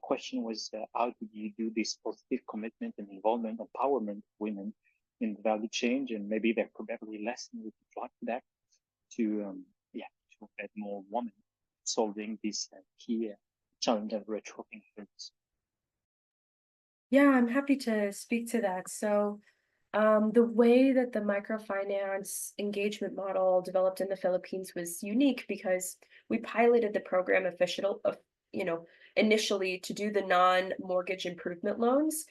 question was, how do you do this positive commitment and involvement, empowerment of women in the value chain? And maybe there could be lesson we could draw to that to embed more women solving this key challenge of retrofitting. Yeah, I'm happy to speak to that. So the way that the microfinance engagement model developed in the Philippines was unique because we piloted the program initially to do the non-mortgage improvement loans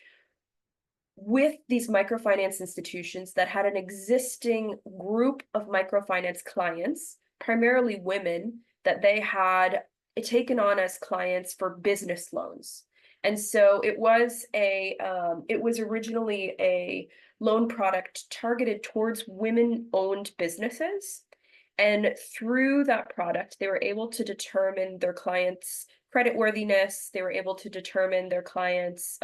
with these microfinance institutions that had an existing group of microfinance clients, primarily women, that they had taken on as clients for business loans. And so it was originally a loan product targeted towards women-owned businesses. And through that product, they were able to determine their clients' creditworthiness. They were able to determine their clients'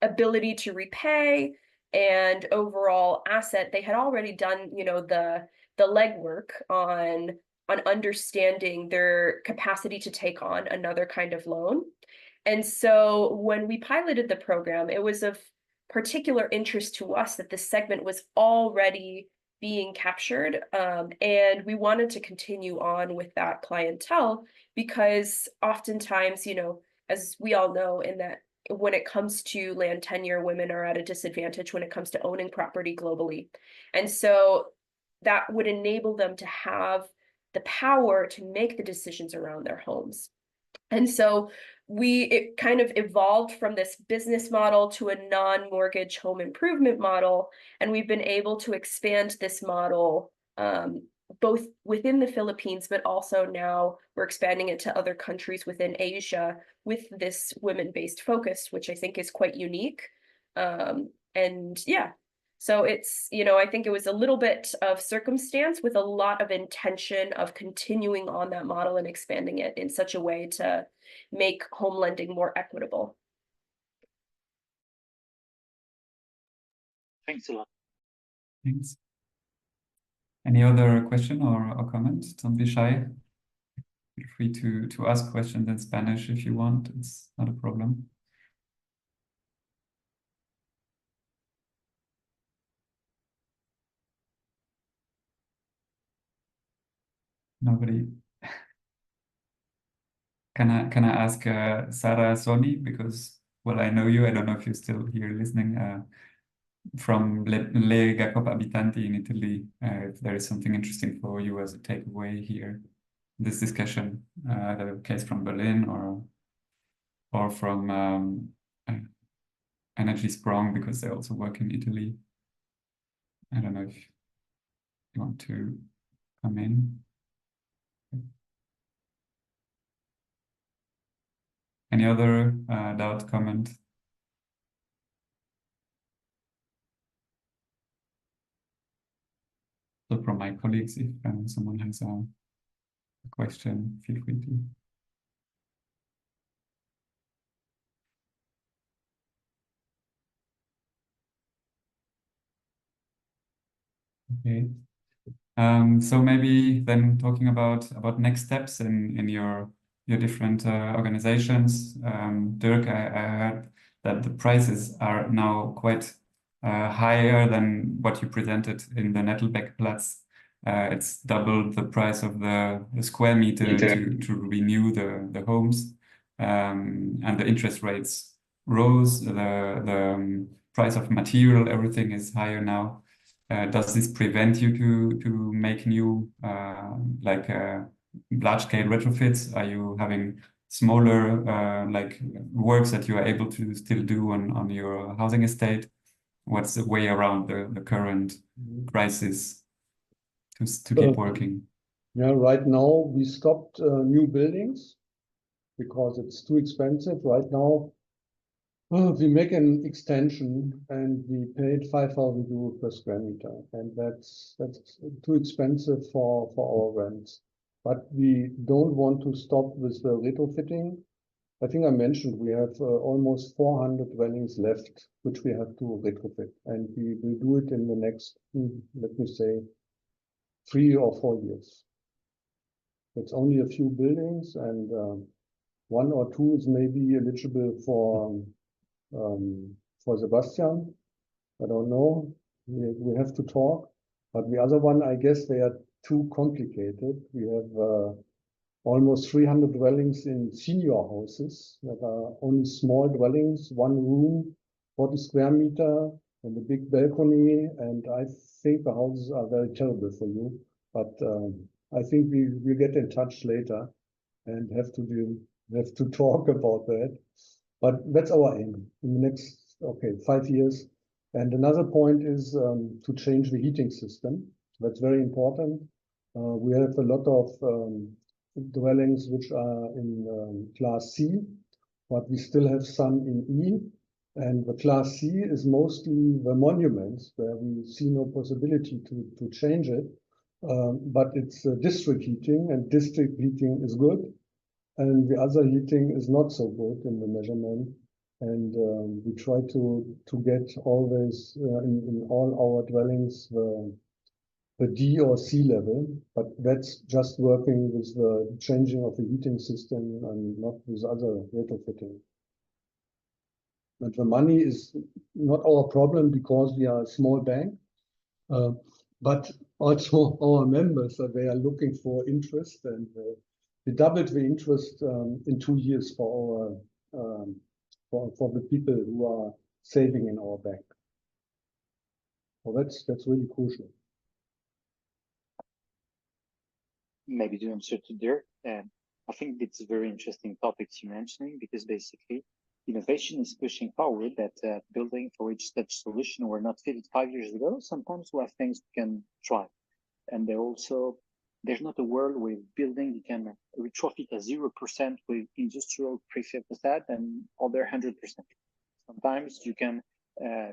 ability to repay and overall asset. They had already done, the legwork on understanding their capacity to take on another kind of loan. And so when we piloted the program, it was of particular interest to us that this segment was already being captured. And we wanted to continue on with that clientele because oftentimes, as we all know, in that when it comes to land tenure, women are at a disadvantage when it comes to owning property globally. And so that would enable them to have the power to make the decisions around their homes. And so it kind of evolved from this business model to a non-mortgage home improvement model. And we've been able to expand this model both within the Philippines, but also now we're expanding it to other countries within Asia with this women-based focus, which I think is quite unique. So it's, I think it was a little bit of circumstance with a lot of intention of continuing on that model and expanding it in such a way to make home lending more equitable. Thanks a lot. Thanks. Any other question or comment? Don't be shy. Feel free to ask questions in Spanish if you want. It's not a problem. Nobody. Can I ask Sara Soni, because I know you. I don't know if you're still here listening. From Le Jacob Abitanti in Italy, if there is something interesting for you as a takeaway here, this discussion, the case from Berlin or from Energiesprong, because they also work in Italy. I don't know if you want to come in. Any other doubt, comment? So from my colleagues, if someone has a question, feel free to. Okay. So maybe then talking about next steps in your different organizations. Dirk, I heard that the prices are now quite higher than what you presented in the Nettelbeckplatz. It's doubled the price of the square meter to renew the homes, and the interest rates rose. The price of material, everything is higher now. Does this prevent you to make new large-scale retrofits? Are you having smaller works that you are able to still do on your housing estate? What's the way around the current crisis to keep working? Yeah, right now we stopped new buildings because it's too expensive. Right now, we make an extension and we paid 5,000 euro per square meter, and that's too expensive for our rents. But we don't want to stop with the retrofitting. I think I mentioned we have almost 400 dwellings left, which we have to retrofit, and we will do it in the next, let me say, 3 or 4 years. It's only a few buildings, and 1 or 2 is maybe eligible for Sebastian. I don't know. We have to talk. But the other one, I guess they are too complicated. We have almost 300 dwellings in senior houses that are only small dwellings, 1 room, 40 square meter, and a big balcony. And I think the houses are very terrible for you. But I think we'll get in touch later and have to talk about that. But that's our aim in the next 5 years. And another point is to change the heating system. That's very important. We have a lot of dwellings which are in class C, but we still have some in E. And the class C is mostly the monuments where we see no possibility to change it. But it's district heating, and district heating is good. And the other heating is not so good in the measurement. And we try to get always in all our dwellings the D or C level, but that's just working with the changing of the heating system and not with other retrofitting. And the money is not our problem because we are a small bank, but also our members, they are looking for interest, and we doubled the interest in 2 years for the people who are saving in our bank. So that's really crucial. Maybe to answer to Dirk, I think it's a very interesting topic you're mentioning, because basically innovation is pushing forward that building for which such solution were not fitted 5 years ago. Sometimes we have things we can try. And there's not a world where building you can retrofit at 0% with industrial prefab facade and other 100%. Sometimes you can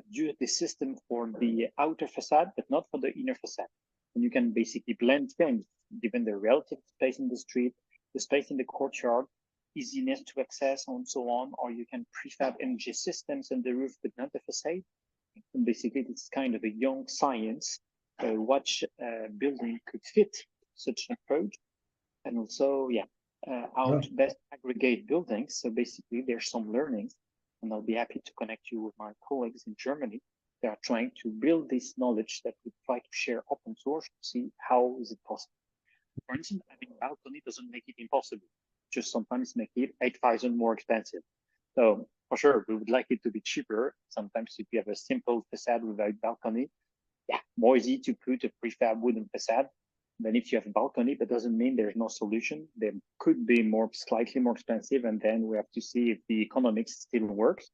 use the system for the outer facade, but not for the inner facade. And you can basically blend things, given the relative space in the street, the space in the courtyard, easiness to access, and so on. Or you can prefab energy systems on the roof, but not the facade. And basically, it's kind of a young science. What building could fit such an approach, and also, how to best aggregate buildings. So basically, there's some learnings, and I'll be happy to connect you with my colleagues in Germany. They are trying to build this knowledge that we try to share open source to see how is it possible. For instance, having a balcony doesn't make it impossible, just sometimes make it 8,000 more expensive. So for sure, we would like it to be cheaper. Sometimes if you have a simple facade without balcony, more easy to put a prefab wooden facade than if you have a balcony. But doesn't mean there's no solution. There could be slightly more expensive, and then we have to see if the economics still works.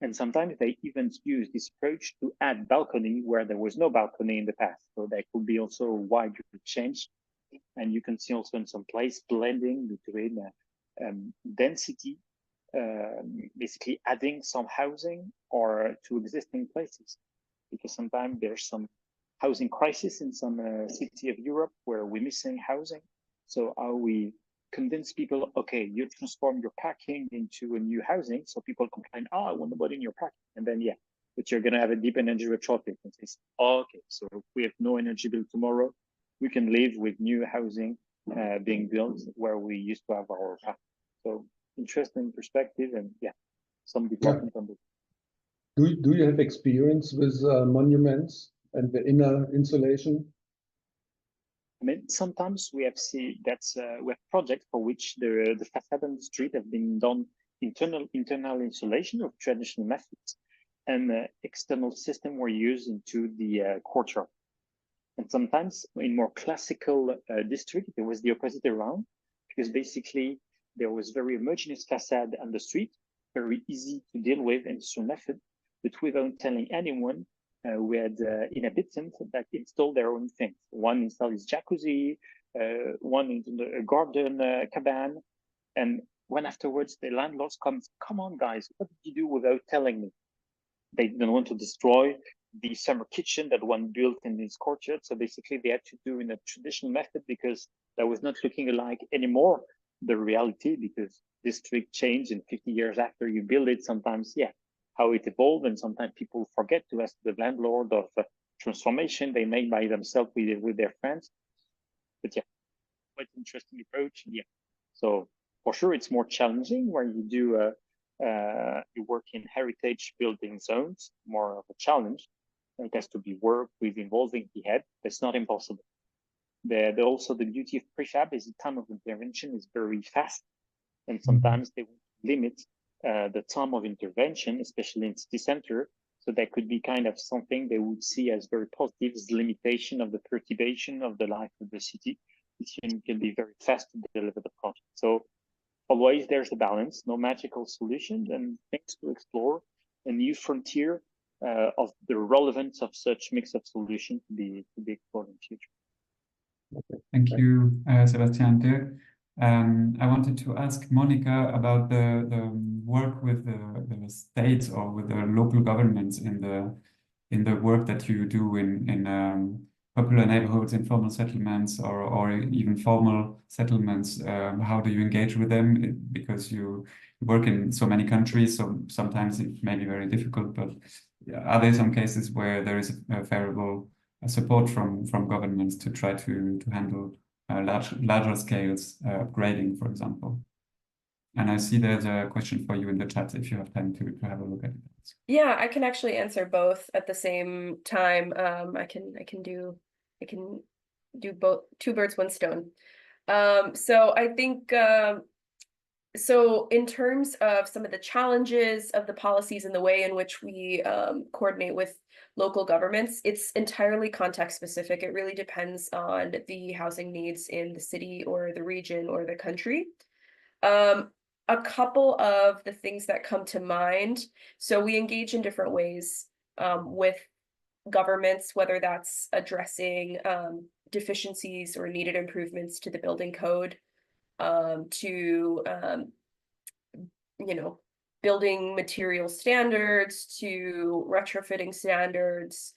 And sometimes they even use this approach to add balcony where there was no balcony in the past. So there could be also a wide change. And you can see also in some place blending between density, basically adding some housing or to existing places. Because sometimes there's some housing crisis in some city of Europe where we're missing housing. So how we convince people, okay, you transform your parking into a new housing. So people complain, I want nobody in your parking. And then, but you're going to have a deep energy retrofit. And say, okay, so if we have no energy bill tomorrow, we can live with new housing being built where we used to have our parking. So interesting perspective, and some development on this. Do you have experience with monuments and the inner insulation? I mean, sometimes we have we have projects for which the facade on the street have been done internal insulation of traditional methods, and external system were used into the courtyard. And sometimes in more classical district, it was the opposite around, because basically there was very homogeneous facade on the street, very easy to deal with industrial method. But without telling anyone, we had inhabitants that installed their own things. One installed his jacuzzi, one in a garden cabin. And when afterwards the landlords comes, come on guys, what did you do without telling me? They didn't want to destroy the summer kitchen that one built in this courtyard. So basically they had to do in a traditional method, because that was not looking alike anymore the reality, because district change in 50 years after you build it, sometimes, how it evolved. And sometimes people forget to ask the landlord of transformation they made by themselves with their friends. But yeah, quite interesting approach. Yeah. So for sure, it's more challenging where you do you work in heritage building zones, more of a challenge. It has to be worked with involving the head. That's not impossible. Also, the beauty of prefab is the time of intervention is very fast, and sometimes they limit the time of intervention, especially in city center. So that could be kind of something they would see as very positive, is limitation of the perturbation of the life of the city. It can be very fast to deliver the project. So always there's a balance, no magical solutions, and things to explore, a new frontier of the relevance of such mix of solutions to be explored in the future. Thank you, Sébastien. Dirk. I wanted to ask Monica about the work with the states or with the local governments in the work that you do in popular neighborhoods, informal settlements, or even formal settlements. How do you engage with them? Because you work in so many countries, so sometimes it may be very difficult. But are there some cases where there is a favorable support from governments to try to handle larger scales upgrading, for example? And I see there's a question for you in the chat if you have time to have a look at it. Yeah, I can actually answer both at the same time. I can do both, two birds, one stone. So I think so in terms of some of the challenges of the policies and the way in which we coordinate with local governments, it's entirely context specific. It really depends on the housing needs in the city or the region or the country. A couple of the things that come to mind. So we engage in different ways with governments, whether that's addressing deficiencies or needed improvements to the building code, to building material standards, to retrofitting standards.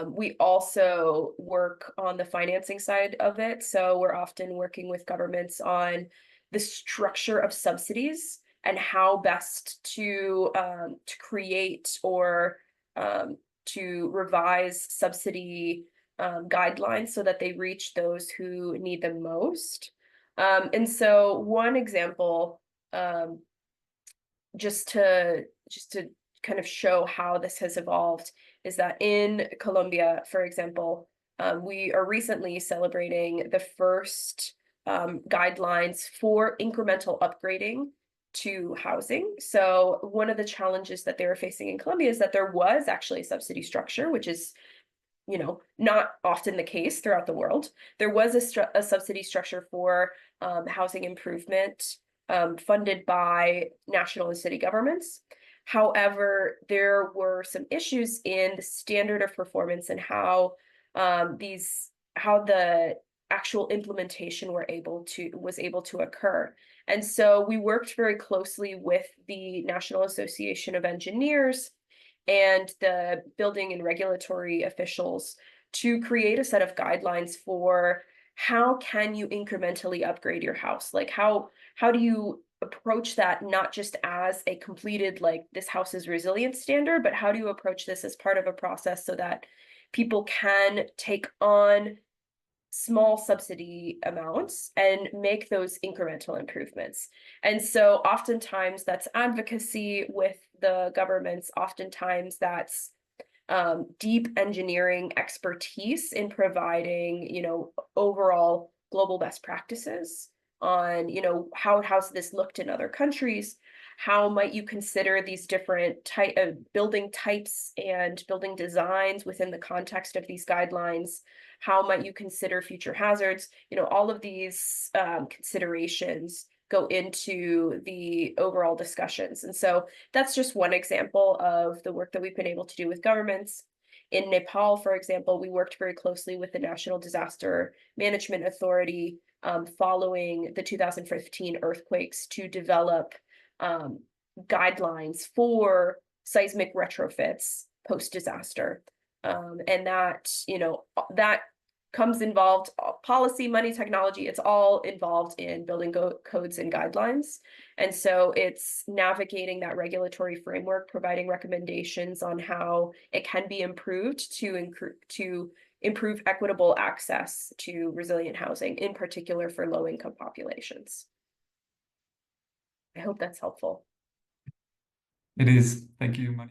We also work on the financing side of it. So we're often working with governments on the structure of subsidies and how best to create or to revise subsidy guidelines so that they reach those who need them most. And so one example, just to kind of show how this has evolved, is that in Colombia, for example, we are recently celebrating the first guidelines for incremental upgrading to housing. So one of the challenges that they were facing in Colombia is that there was actually a subsidy structure, which is not often the case throughout the world. There was a subsidy structure for housing improvement funded by national and city governments. However, there were some issues in the standard of performance and how the actual implementation was able to occur. And so we worked very closely with the National Association of Engineers and the building and regulatory officials to create a set of guidelines for how can you incrementally upgrade your house? Like how do you approach that not just as a completed, like, this house is resilient standard, but how do you approach this as part of a process so that people can take on small subsidy amounts and make those incremental improvements? And so oftentimes that's advocacy with the governments. Oftentimes that's deep engineering expertise in providing, overall global best practices on, how has this looked in other countries? How might you consider these different building types and building designs within the context of these guidelines? How might you consider future hazards? All of these considerations go into the overall discussions. And so that's just one example of the work that we've been able to do with governments. In Nepal, for example, we worked very closely with the National Disaster Management Authority following the 2015 earthquakes to develop guidelines for seismic retrofits post-disaster. And that, that comes involved policy, money, technology. It's all involved in building codes and guidelines. And so it's navigating that regulatory framework, providing recommendations on how it can be improved to improve equitable access to resilient housing, in particular for low-income populations. I hope that's helpful. It is. Thank you, Moni.